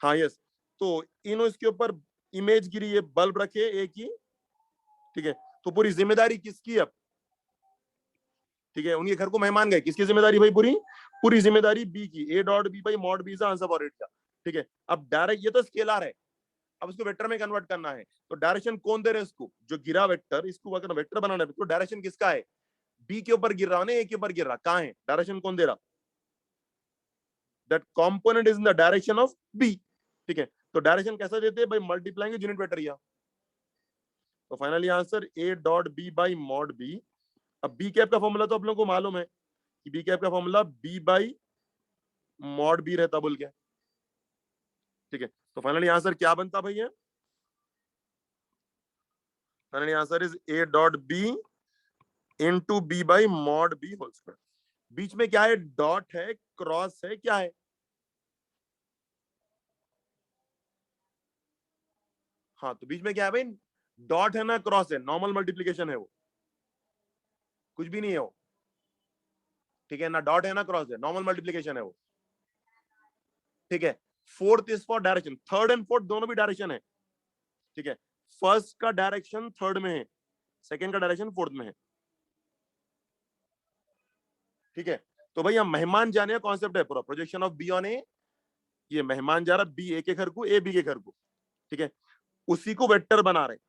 हाँ यस। तो इन इसके ऊपर इमेज गिरी है, बल्ब रखे एक ही, ठीक है। तो पूरी जिम्मेदारी किसकी अब? ठीक है, उनके घर को मेहमान गए, किसकी जिम्मेदारी भाई? पूरी पूरी जिम्मेदारी बी की। A dot B by mod B answer for it का, ठीक है। अब डायरेक्ट ये तो स्केलर है, अब इसको वेक्टर में कन्वर्ट करना है, तो डायरेक्शन कौन दे रहे हैं इसको? जो गिरा वेक्टर, इसको अगर वेक्टर बनाना है तो डायरेक्शन किसका है? बी के ऊपर गिर रहा है, ए के ऊपर गिर रहा, कहाँ है डायरेक्शन? कौन दे रहा? That component is in the direction of B, ठीक है। तो डायरेक्शन कैसा देते हैं भाई? मल्टीप्लाइंग यूनिट वेक्टर या। तो finally answer A dot B by mod B. अब बी कैप का फॉर्मूला तो आप लोगों को मालूम है कि बी कैप का formula B by mod B रहता बोल के, ठीक है। तो फाइनली आंसर क्या बनता भैया? Finally answer is A dot B into B by mod B whole square. बीच में क्या है? डॉट है, क्रॉस है, क्या है? हाँ, तो बीच में क्या है भाई? डॉट है ना क्रॉस है, नॉर्मल मल्टीप्लीकेशन है वो, कुछ भी नहीं है वो, ठीक है ना। डॉट है ना क्रॉस है, नॉर्मल मल्टीप्लीकेशन है वो, ठीक है। Fourth is for direction, third and fourth दोनों भी डायरेक्शन है, ठीक है। फर्स्ट का डायरेक्शन थर्ड में है, सेकंड का डायरेक्शन फोर्थ में है, ठीक है। तो भाई हम मेहमान जाने का कॉन्सेप्ट है पूरा, प्रोजेक्शन ऑफ बी ऑन ए, ये मेहमान जा रहा बी ए के घर को, ए बी के घर को, ठीक है। उसी को वेक्टर बना रहे हैं,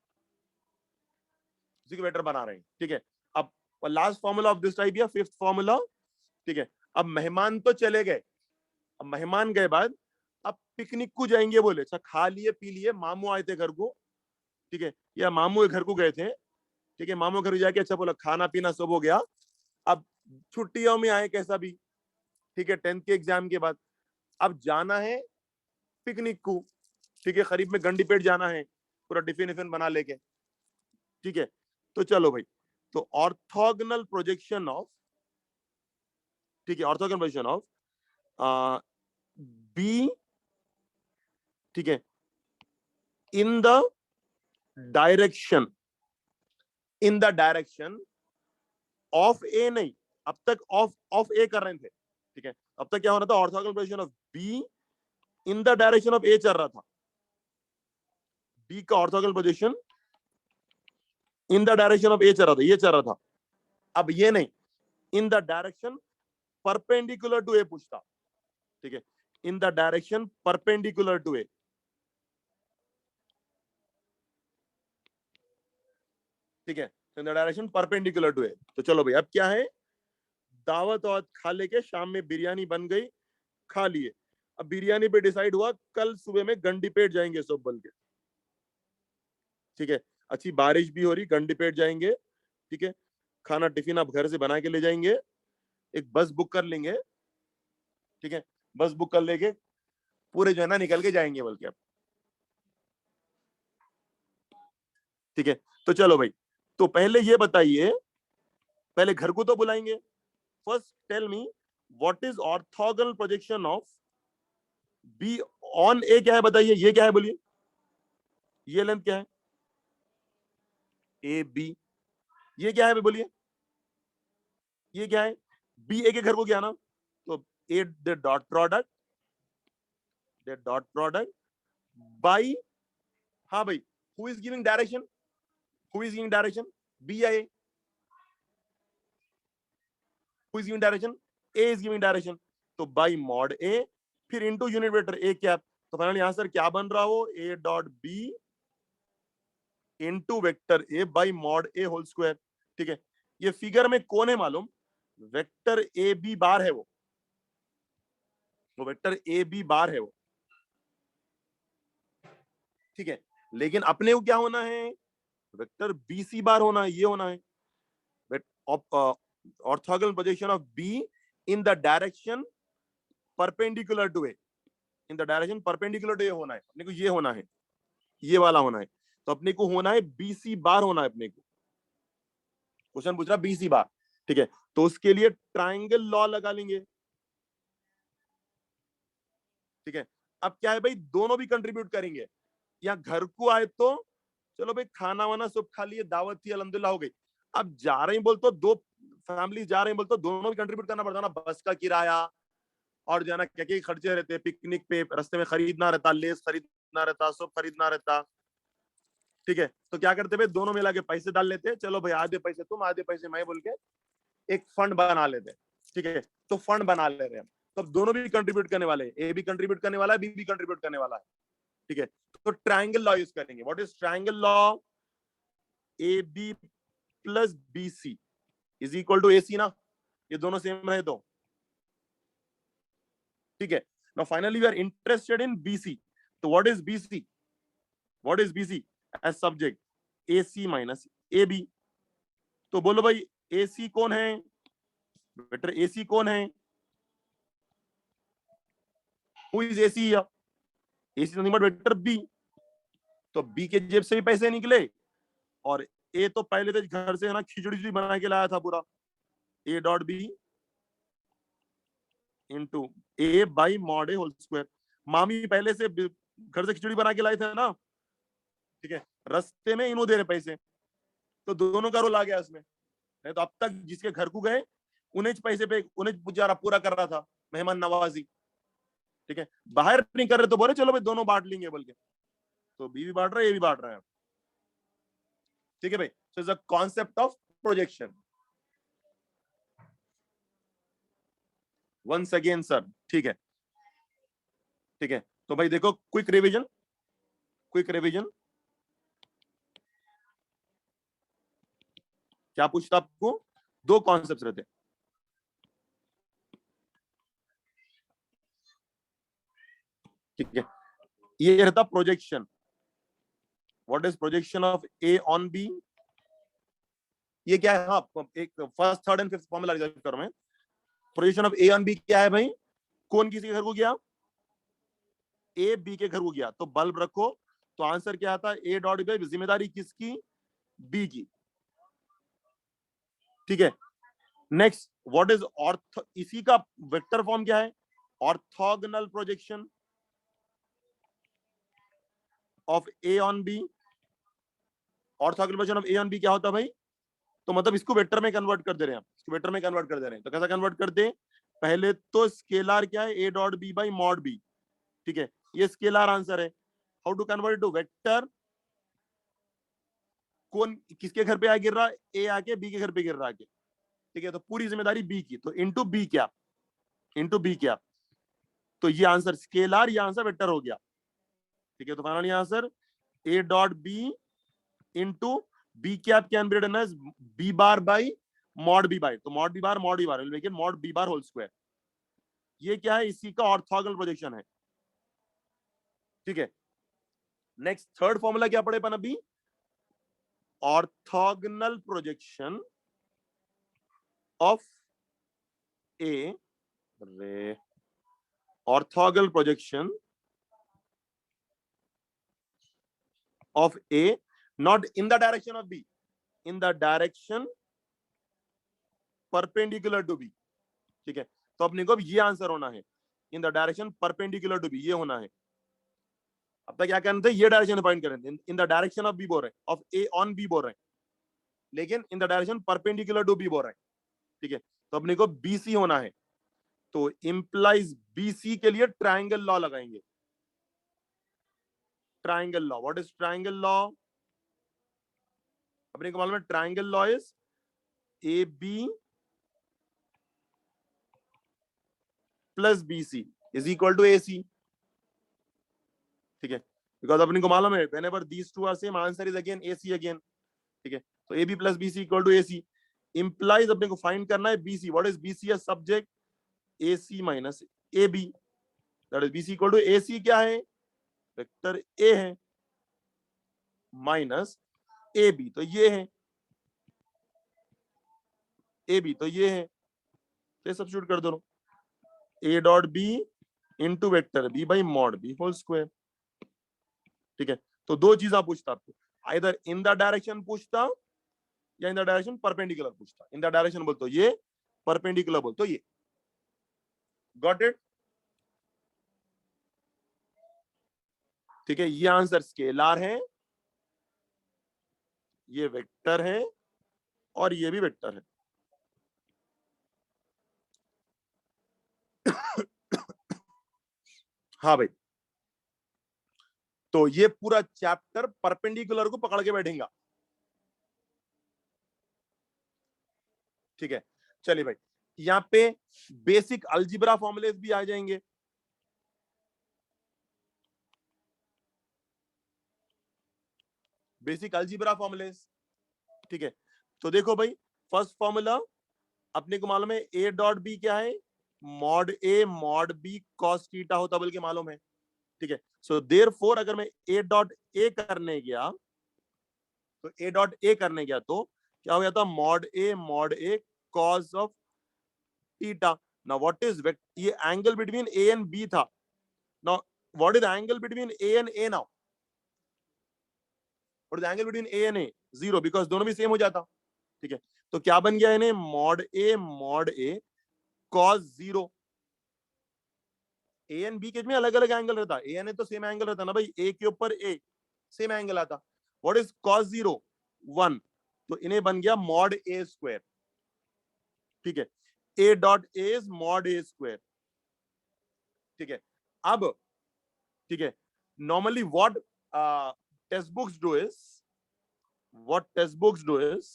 उसी को वेक्टर बना रहे हैं, ठीक है। अब last formula of this type या फिफ्थ फॉर्मूला, ठीक है। अब मेहमान तो चले गए, अब मेहमान गए बाद अब पिकनिक को जाएंगे बोले, अच्छा खा लिए पी लिए, मामू आए थे घर को, ठीक है, या मामू के घर को गए थे, ठीक है, मामू घर जाके अच्छा बोला खाना पीना सब हो गया, अब छुट्टियों में आए कैसा भी, ठीक है, 10th के एग्जाम के बाद अब जाना है पिकनिक को, ठीक है, करीब में गंडीपेट जाना है, पूरा टिफिन विफिन बना लेके, ठीक है। तो चलो भाई, तो ऑर्थोगोनल प्रोजेक्शन ऑफ, ठीक है, ऑर्थोगोनल प्रोजेक्शन ऑफ बी, ठीक है, in the direction, in the direction of A, नहीं अब तक ऑफ ऑफ ए कर रहे थे, ठीक है, अब तक क्या हो रहा था, orthogonal projection of B in the direction of A चल रहा था, बी का orthogonal projection in the direction of A चल रहा था, ये चल रहा था, अब ये नहीं, in the direction perpendicular to A पूछता, ठीक है, in the direction perpendicular to A, ठीक है, in the direction perpendicular to A. तो चलो भाई, अब क्या है, दावत और खा लेके शाम में बिरयानी बन गई, खा लिए, अब बिरयानी पे डिसाइड हुआ कल सुबह में गंडीपेट जाएंगे सब बोल के, ठीक है, अच्छी बारिश भी हो रही, गंडीपेट जाएंगे, ठीक है, खाना टिफिन आप घर से बना के ले जाएंगे, एक बस बुक कर लेंगे, ठीक है, बस बुक कर लेके पूरे जो है ना निकल के जाएंगे बल्कि अब, ठीक है। तो चलो भाई, तो पहले ये बताइए, पहले घर को तो बुलाएंगे, first tell me what is orthogonal projection of B on A, क्या है बताइए, ये क्या है बोलिए, ये लेंथ क्या है, ए बी, ये क्या है बोलिए, ये क्या है, बी ए के घर को गया ना, तो A the dot product by, हाँ भाई, who is giving direction, who is giving direction, B या A, who is giving direction, A is giving direction, तो बाई मॉड ए, फिर into unit vector A cap, तो फाइनली आंसर क्या बन रहा हो, A dot B into vector A by mod A whole square, ठीक है। ये फिगर में कौन है मालूम, वेक्टर ए बी बार है वो वेक्टर ए बी बार है वो, ठीक है, लेकिन अपने को क्या होना है, वेक्टर बी सी बार होना है, ये होना है, orthogonal projection of B in the direction perpendicular to A, in the direction perpendicular to A होना है अपने को, ये होना है, ये वाला होना है, तो अपने को होना है बी सी बार होना है अपने को, क्वेश्चन पूछ रहा बी सी बार, ठीक है, तो उसके लिए ट्राइंगल लॉ लगा लेंगे, ठीक है। अब क्या है भाई, दोनों भी कंट्रीब्यूट करेंगे, या घर को आए तो चलो भाई खाना वाना सब खा लिए, दावत थी अल्हम्दुलिल्लाह हो गई, अब जा रहे हैं बोल तो दो फैमिली जा रहे हैं बोल तो दोनों भी कंट्रीब्यूट करना पड़ता ना, बस का किराया और जो है ना क्या क्या खर्चे रहते हैं, पिकनिक पे रास्ते में खरीदना रहता, लेस खरीदना रहता, सब खरीदना रहता, ठीक है, तो क्या करते भाई, दोनों मिला के पैसे डाल लेते, चलो भाई आधे पैसे तुम आधे पैसे मैं बोल के एक फंड बना लेते, ठीक है, तो फंड बना ले रहे हैं, तो अब दोनों भी कंट्रीब्यूट करने वाले हैं, ए भी कंट्रीब्यूट करने वाला है, बी भी कंट्रीब्यूट करने वाला है, ठीक है, तो ट्रायंगल लॉ यूज करेंगे, what is triangle law, A B plus B C is equal to A C ना, ये दोनों सेम रहे तो, ठीक है। Now finally we are interested in BC, तो what is BC, what is BC as subject, A C minus A B, तो बोलो भाई ए सी कौन है, बेटर ए सी कौन है, who is A C, A C nothing but vector B, तो बी के जेब से भी पैसे निकले, और ए तो पहले तो घर से है ना खिचड़ी बना के लाया था पूरा, A dot B into A by mod A whole square, मामी पहले से घर से खिचड़ी बना के लाए थे ना, ठीक है, रास्ते में इन्हों दे रहे पैसे, तो दोनों का रोल आ गया इसमें, नहीं तो अब तक जिसके घर को गए उन्हें पैसे पे उन्हें गुजारा पूरा कर रहा था, मेहमान नवाजी, ठीक है, बाहर नहीं कर रहे तो बोले चलो भाई दोनों बांट लेंगे बोल के, तो बी भी बांट रहे ये भी बांट रहे हैं, ठीक है भाई, so is a concept of projection, once again sir, ठीक है, ठीक है, तो भाई देखो क्विक रिवीजन, क्विक रिवीजन, क्या पूछता आपको, दो कॉन्सेप्ट रहते, ठीक है, ये रहता projection. What is projection of A on B? ये क्या है? हाँ, एक first third and fifth formula result कर रहा हूं। Projection of A on B क्या है भाई? कौन किसी के घर को गया? ए बी के घर को गया, तो बल्ब रखो, तो आंसर क्या आता है? A dot B. जिम्मेदारी किसकी? बी की। ठीक है, नेक्स्ट व्हाट इज ऑर्थ, इसी का वेक्टर फॉर्म क्या है? Orthogonal projection of A on B. Orthogonal projection of A on B क्या होता है भाई? तो मतलब इसको वेक्टर में कन्वर्ट कर दे रहे हैं, इसको वेक्टर में कन्वर्ट कर दे रहे हैं। तो कैसा कन्वर्ट करते हैं? पहले तो स्केलर क्या है? A dot B by mod B. ठीक है, ये स्केलर आंसर है। How to convert to vector? कौन किसके घर पे आ गिर रहा है? ए आके बी के घर पे गिर रहा है। ठीक है, तो पूरी जिम्मेदारी बी की, तो इंटू बी क्या? इंटू बी क्या? तो ये आंसर स्केलर, ये आंसर वेक्टर हो गया। ठीक है, तो finally answer A dot B into B cap can be written as B bar by mod B by, तो मॉड बी बार लेकिन mod B bar whole square. ये क्या है? इसी का ऑर्थोगोनल प्रोजेक्शन है। ठीक है, नेक्स्ट थर्ड फॉर्मूला क्या पढ़े अपन अभी? Orthogonal projection of A, orthogonal projection of A not in the direction of B, in the direction perpendicular to B। ठीक है, तो अपने को अब ये आंसर होना है, in the direction perpendicular to B, ये होना है। अब तक क्या करना था? ये डायरेक्शन पॉइंट कर रहे थे, in the direction of B बोल रहे हैं, ऑफ ए ऑन बी बोल रहे हैं, लेकिन in the direction perpendicular to B बोल रहे हैं। ठीक है, तो अपने को बीसी होना है, तो इंप्लाइज बीसी के लिए ट्राइंगल लॉ लगाएंगे। Triangle law, what is triangle law? अपने को मालूम है triangle law is A B plus BC is equal to AC. ठीक है, बिकॉज अपने को मालूम है whenever these two are same answer is again AC again। ठीक है, तो AB plus BC equal to AC implies अपने को फाइंड करना है BC। What is BC as subject? AC minus AB, that is BC equal to AC क्या है? वेक्टर A है माइनस AB, तो ये है AB, तो ये है, तो सब्स्टिट्यूट कर दो, A dot B into vector B by mod B whole square. ठीक है, तो दो चीज पूछता आपको, आइदर इन द डायरेक्शन पूछता या इन द डायरेक्शन परपेंडिकुलर पूछता। इन द डायरेक्शन बोल तो ये, परपेंडिकुलर बोल तो ये। Got it? ठीक है, ये आंसर स्केलर है, ये वेक्टर है, और ये भी वेक्टर है। हाँ भाई, तो ये पूरा चैप्टर परपेंडिकुलर को पकड़ के बैठेगा। ठीक है, चलिए भाई, यहाँ पे बेसिक अलजेब्रा फॉर्मूलेस भी आ जाएंगे। Basic algebra formulas. ठीक है, तो देखो भाई, फर्स्ट फॉर्मूला अपने को मालूम है ए डॉट बी क्या है? Mod A mod B cos theta होता बल्कि मालूम है। ठीक है, सो देयरफॉर अगर मैं ए डॉट ए करने गया, तो ए डॉट ए करने गया तो क्या हो जाता? Mod A cos of theta. Now what is ये angle between A and B था। Now what is angle between A and A? Now what is angle between A and A? Zero, because दोनों भी सेम हो जाता। ठीक है, तो क्या बन गया इन्हें? Mod A cos zero. A and B के में अलग अलग एंगल रहता, ए एन ए तो सेम एंगल रहता ना भाई, ए के ऊपर ए सेम एंगल आता। What is cos zero? One, तो इन्हें बन गया मॉड ए स्क्वायर। ठीक है, A dot A is mod A square. ठीक है, अब ठीक है, normally what text books do is, what text books do is,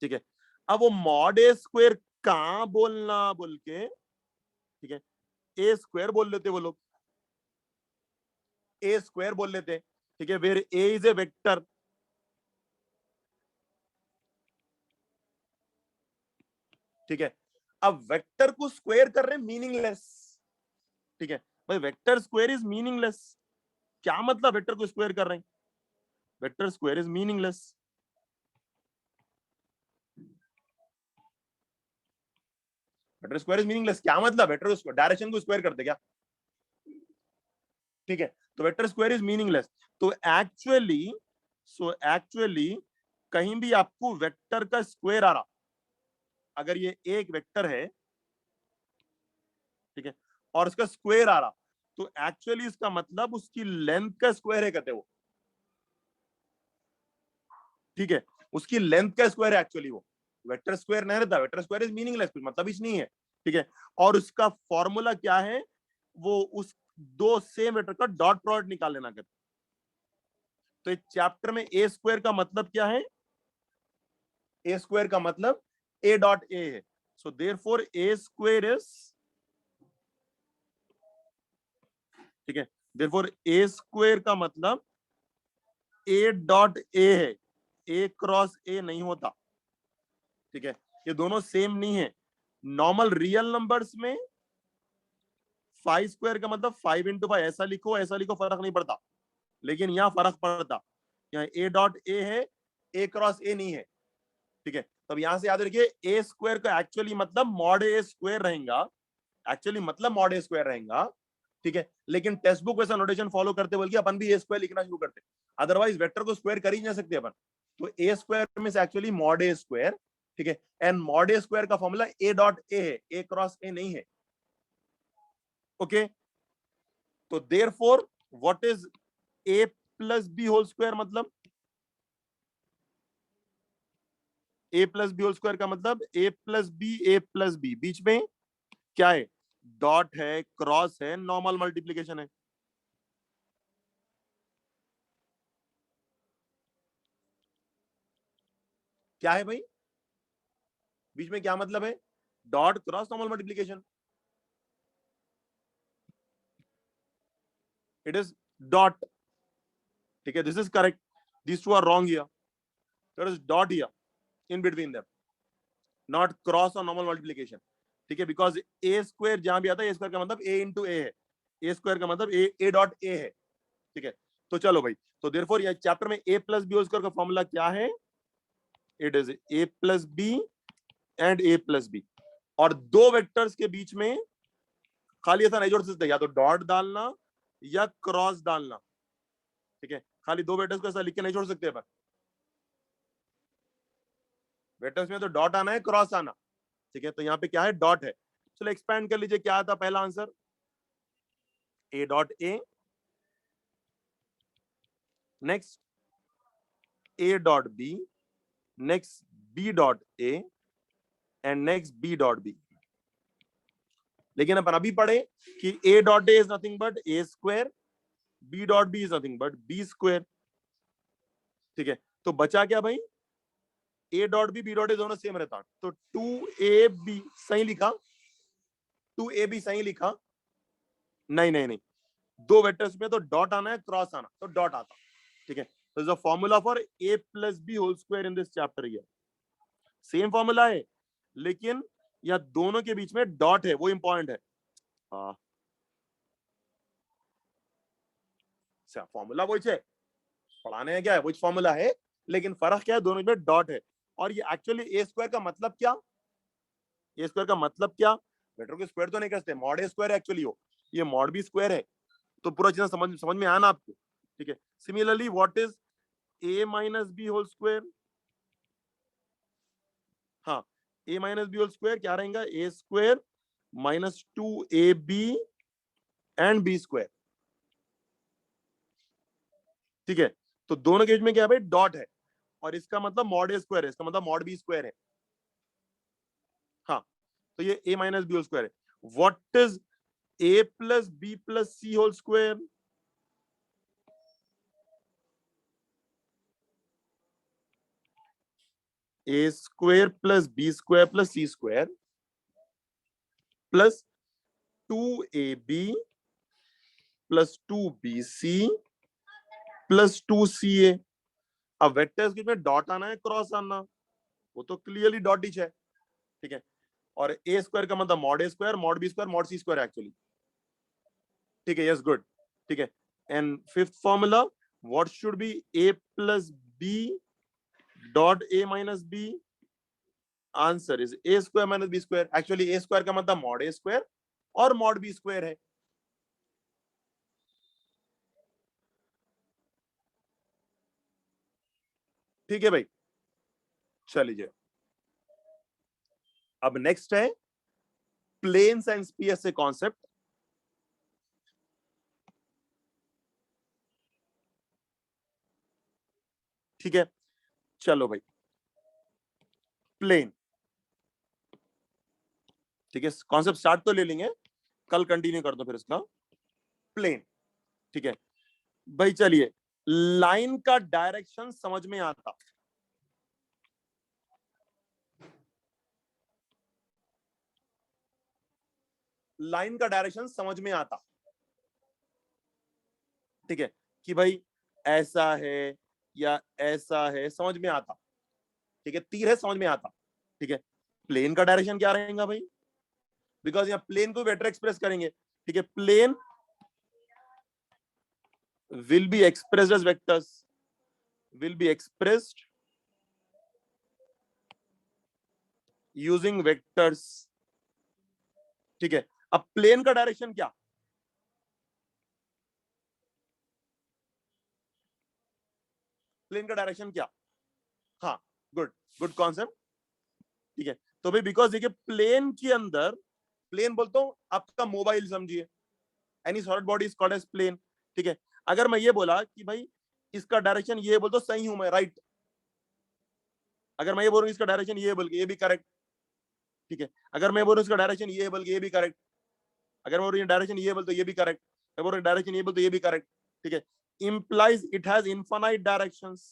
ठीक है, अब वो मॉड ए स्क्वायर कहां बोलना बोल के, ठीक है, ए स्क्वायर बोल लेते वो लोग, ए स्क्वायर बोल लेते। ठीक है, where A is a vector. ठीक है, अब वेक्टर को स्क्वायर कर रहे हैं मीनिंगलेस, ठीक है भाई, वेक्टर स्क्वायर इज मीनिंगलेस। क्या मतलब वेक्टर को स्क्वायर कर रहे हैं? Vector square is meaningless. Vector square is meaningless क्या मतलब? वेक्टर को डायरेक्शन को स्क्वायर करते क्या? ठीक है, तो वेक्टर स्क्वायर इज मीनिंगलेस। तो एक्चुअली कहीं भी आपको वेक्टर का स्क्वायर आ रहा, अगर ये एक वेक्टर है, ठीक है, और उसका स्क्वायर आ रहा, तो एक्चुअली इसका मतलब उसकी लेंथ का स्क्वायर है कहते वो, ठीक है, उसकी लेंथ का स्क्वायर है एक्चुअली वो। वेक्टर स्क्वायर नहीं रहता, वेक्टर स्क्वायर इज मीनिंगलेस, कुछ मतलब ही नहीं है, ठीक है। और उसका फॉर्मूला क्या है? वो उस दो सेम वेक्टर का डॉट प्रोडक्ट निकाल लेना कहते। तो इस चैप्टर में ए स्क्वायर का मतलब क्या है? ए स्क्वायर का मतलब ए डॉट ए है। So therefore A square is, ठीक है, देयरफॉर ए स्क्वायर का मतलब ए डॉट ए है, ए क्रॉस ए नहीं होता, ठीक है, ये दोनों सेम नहीं है। नॉर्मल रियल नंबर्स में 5 स्क्वायर का मतलब 5 इंटू 5, ऐसा लिखो फर्क नहीं पड़ता, लेकिन यहाँ फर्क पड़ता, यहाँ ए डॉट ए है, ए क्रॉस ए नहीं है, ठीक है। तब यहां से याद रखिए ए स्क्वायर का एक्चुअली मतलब मॉड ए स्क्वायर रहेगा, एक्चुअली मतलब मॉड ए स्क्वायर रहेगा, ठीक है। लेकिन टेक्स्ट बुक वैसा नोटेशन फॉलो करते बल्कि अपन भी ए स्क्वायर लिखना शुरू करते, अदरवाइज वेक्टर को स्क्वायर कर ही नहीं सकते अपन। तो ए स्क्वायर में से एक्चुअली मॉड ए स्क्वायर, ठीक है, एंड मॉड ए स्क्वायर का फॉर्मूला ए डॉट ए है, ए क्रॉस ए नहीं है, ओके। तो therefore what is A plus B whole square? मतलब A plus B whole square का मतलब ए प्लस बी, बीच में क्या है? डॉट है, क्रॉस है, नॉर्मल मल्टीप्लीकेशन है। क्या है भाई बीच में? क्या मतलब है? Dot cross normal multiplication. It is dot, ठीक है, this is correct, this two are wrong here, there is dot here in between them, not cross और नॉर्मल मल्टीप्लीकेशन, ठीक है, बिकॉज ए स्क्वायर जहां भी आता है ए स्क्वायर का मतलब ए इंटू ए है, ए स्क्वायर का मतलब ए डॉट ए है, ठीक है। तो चलो भाई, तो देयरफॉर ये चैप्टर में A plus B whole square का फॉर्मूला क्या है? It is A plus B and A plus B. और दो वेक्टर्स के बीच में खाली ऐसा नहीं जोड़ सकते, या तो डॉट डालना या क्रॉस डालना, ठीक है, खाली दो वेक्टर्स को ऐसा लिख के नहीं छोड़ सकते अपन, वेक्टर्स में तो डॉट आना है, क्रॉस आना, ठीक है। तो यहाँ पे क्या है? डॉट है। चलो एक्सपैंड कर लीजिए, क्या था पहला answer? A dot A, next A dot B, next B dot A, and next B dot B. लेकिन अपन अभी पढ़े कि A dot A is nothing but A square, B dot B is nothing but B square, ठीक है। तो बचा क्या भाई? A dot B dot A दोनों सेम रहता, तो 2ab सही लिखा, 2ab सही लिखा, नहीं नहीं नहीं, दो वेक्टर्स में तो डॉट आना है, क्रॉस आना, तो डॉट आता, ठीक है। तो the formula for A plus B whole square in this chapter, ये सेम फॉर्मूला है, लेकिन या दोनों के बीच में डॉट है, वो इंपॉर्टेंट है। फॉर्मूला वही है, पढ़ाने हैं क्या है, वही फॉर्मूला है, लेकिन फर्क क्या है? दोनों में डॉट है। और ये एक्चुअली ए स्क्वायर का मतलब क्या? ए स्क्वायर का मतलब क्या? वेक्टर को स्क्वायर तो नहीं करते, मॉड ए स्क्वायर एक्चुअली हो, ये मॉड बी स्क्वायर है। तो पूरा चीज समझ में आया ना आपको, ठीक है। Similarly what is A minus B whole square? हाँ, A minus B whole square क्या रहेगा? A square minus 2ab and B square, ठीक है। तो दोनों के बीच में क्या है भाई? डॉट है, और इसका मतलब मॉड ए स्क्वायर है, इसका मतलब मॉड बी स्क्वायर है। हाँ, तो ये a minus B whole square है। What is a plus B plus C whole square? A square plus B square plus C square plus 2ab plus 2bc plus 2ca। अब वेक्टर्स के में डॉट आना है, क्रॉस आना, वो तो क्लियरली डॉट ही है, ठीक है। और ए स्क्वायर का मतलब mod A square, mod B square, mod C square actually, ठीक है, यस गुड, ठीक है। And fifth formula, what should be A plus B dot A minus B, answer is A square minus B square. Actually A square का मतलब मॉड ए स्क्वायर और मॉड बी स्क्वायर है। ठीक है भाई, चलिए अब नेक्स्ट है प्लेन्स एंड स्फीयर्स से कॉन्सेप्ट। ठीक है, चलो भाई, प्लेन, ठीक है, कॉन्सेप्ट स्टार्ट तो ले लेंगे, कल कंटिन्यू कर दो फिर इसका। प्लेन, ठीक है भाई, चलिए लाइन का डायरेक्शन समझ में आता, लाइन का डायरेक्शन समझ में आता, ठीक है, कि भाई ऐसा है या ऐसा है, समझ में आता, ठीक है, तीर है समझ में आता, ठीक है। प्लेन का डायरेक्शन क्या रहेगा भाई, बिकॉज यहाँ प्लेन को वेक्टर एक्सप्रेस करेंगे, ठीक है, plane will be expressed as vectors, will be expressed using vectors, ठीक है। अब प्लेन का डायरेक्शन क्या, प्लेन का डायरेक्शन क्या, हाँ, गुड, गुड कॉन्सेप्ट, ठीक है। तो भाई बिकॉज देखिए प्लेन के अंदर, प्लेन बोलता हूं आपका मोबाइल समझिए, any solid body is called as plane, ठीक है। अगर मैं ये बोला कि भाई इसका डायरेक्शन ये बोल तो सही हूं मैं, राइट, अगर मैं ये बोलूं इसका डायरेक्शन ये बोल के ये भी करेक्ट, ठीक है। अगर मैं बोलूं इसका डायरेक्शन ये बोल के ये भी करेक्ट, अगर मैं बोलूं डायरेक्शन ये बोल तो ये भी करेक्ट, मैं बोलूं डायरेक्शन ये बोल तो ये भी करेक्ट, ठीक है। implies it has infinite directions,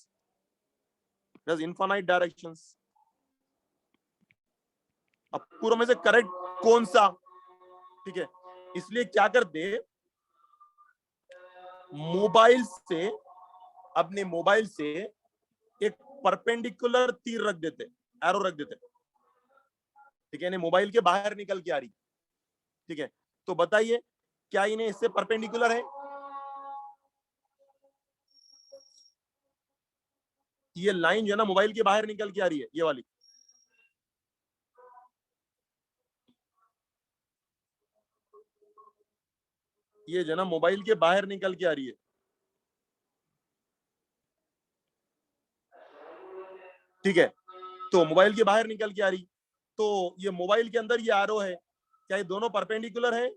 it has infinite directions। अब पूरा में से करेक्ट कौन सा, ठीक है, इसलिए क्या करते, मोबाइल से, अपने मोबाइल से एक परपेंडिकुलर तीर रख देते, एरो रख देते, ठीक है, मोबाइल के बाहर निकल के आ रही, ठीक है। तो बताइए क्या इन्हें इससे परपेंडिकुलर है, ये लाइन जो है ना मोबाइल के बाहर निकल के आ रही है, ये वाली, ये जो है ना मोबाइल के बाहर निकल के आ रही है, ठीक है। तो मोबाइल के बाहर निकल के आ रही, तो ये मोबाइल के अंदर ये एरो है, क्या ये दोनों परपेंडिकुलर है,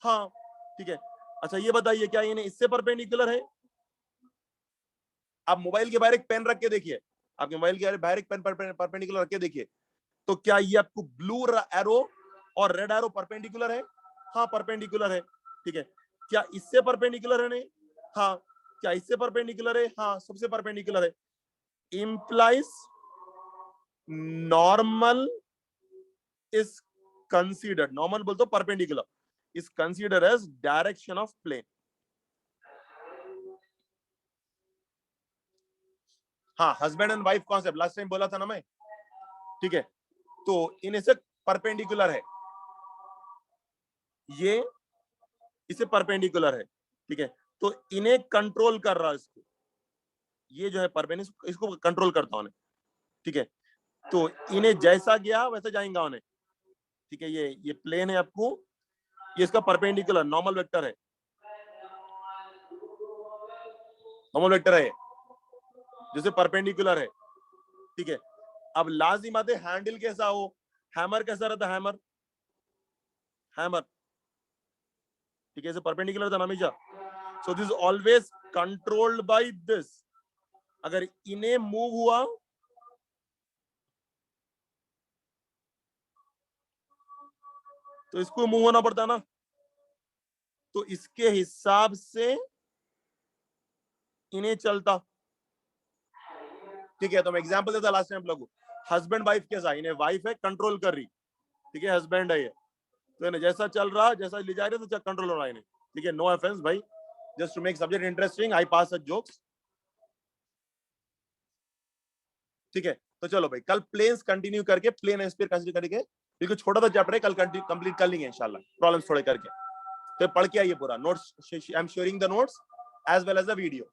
हाँ, ठीक है। अच्छा ये बताइए क्या इन्हें इससे परपेंडिकुलर है, आप मोबाइल के बाहर एक पेन रख के देखिए, आपके मोबाइल के बाहर एक पेन परपेंडिकुलर रख के देखिए, तो क्या ये आपको ब्लू एरो और रेड एरो परपेंडिकुलर है, हाँ परपेंडिकुलर है, ठीक है। क्या इससे परपेंडिकुलर है, नहीं, हाँ, क्या इससे परपेंडिकुलर है, हाँ सबसे परपेंडिकुलर है, implies normal is considered, normal बोल तो perpendicular is considered as direction of plane, हाँ, husband and wife concept last time बोला था ना मैं, ठीक है। तो इनसे से परपेंडिकुलर है, ये इसे परपेंडिकुलर है, ठीक है। तो इन्हें कंट्रोल कर रहा है, इसको, ये जो है परपेंडिकुलर इसको कंट्रोल करता हूं, ठीक है। तो इन्हें जैसा गया वैसा जाएंगा उन्हें, ठीक है। ये प्लेन है आपको, ये इसका परपेंडिकुलर नॉर्मल वेक्टर है, नॉर्मल वेक्टर है जैसे परपेंडिकुलर है, ठीक है। अब लाजिम बात है हैंडल कैसा हो, हैमर कैसा रहता है, हैमर, हैमर, ठीक है, परपेंडिकुलर था हमेशा, so this always controlled by this, अगर इन्हें मूव हुआ तो इसको मूव होना पड़ता ना, तो इसके हिसाब से इन्हें चलता, ठीक है। तो मैं एग्जांपल देता लास्ट टाइम लोगों, हस्बैंड वाइफ कैसा, इन्हें वाइफ है कंट्रोल कर रही, ठीक है, हस्बैंड है ये, तो इन्हें जैसा चल रहा, जैसा ले जा रहे तो कंट्रोल हो रहा है इन्हें, ठीक है। नो ऑफेंस भाई, just to make subject interesting I pass such jokes, ठीक है। तो चलो भाई कल प्लेन्स कंटिन्यू करके प्लेन स्फीयर कंसिडर करके, क्योंकि छोटा सा चैप्टर है, कल कंप्लीट कर लेंगे इंशाल्लाह प्रॉब्लम्स थोड़े करके। तो पढ़ के आइए पूरा notes, I am sharing the notes as well as the video.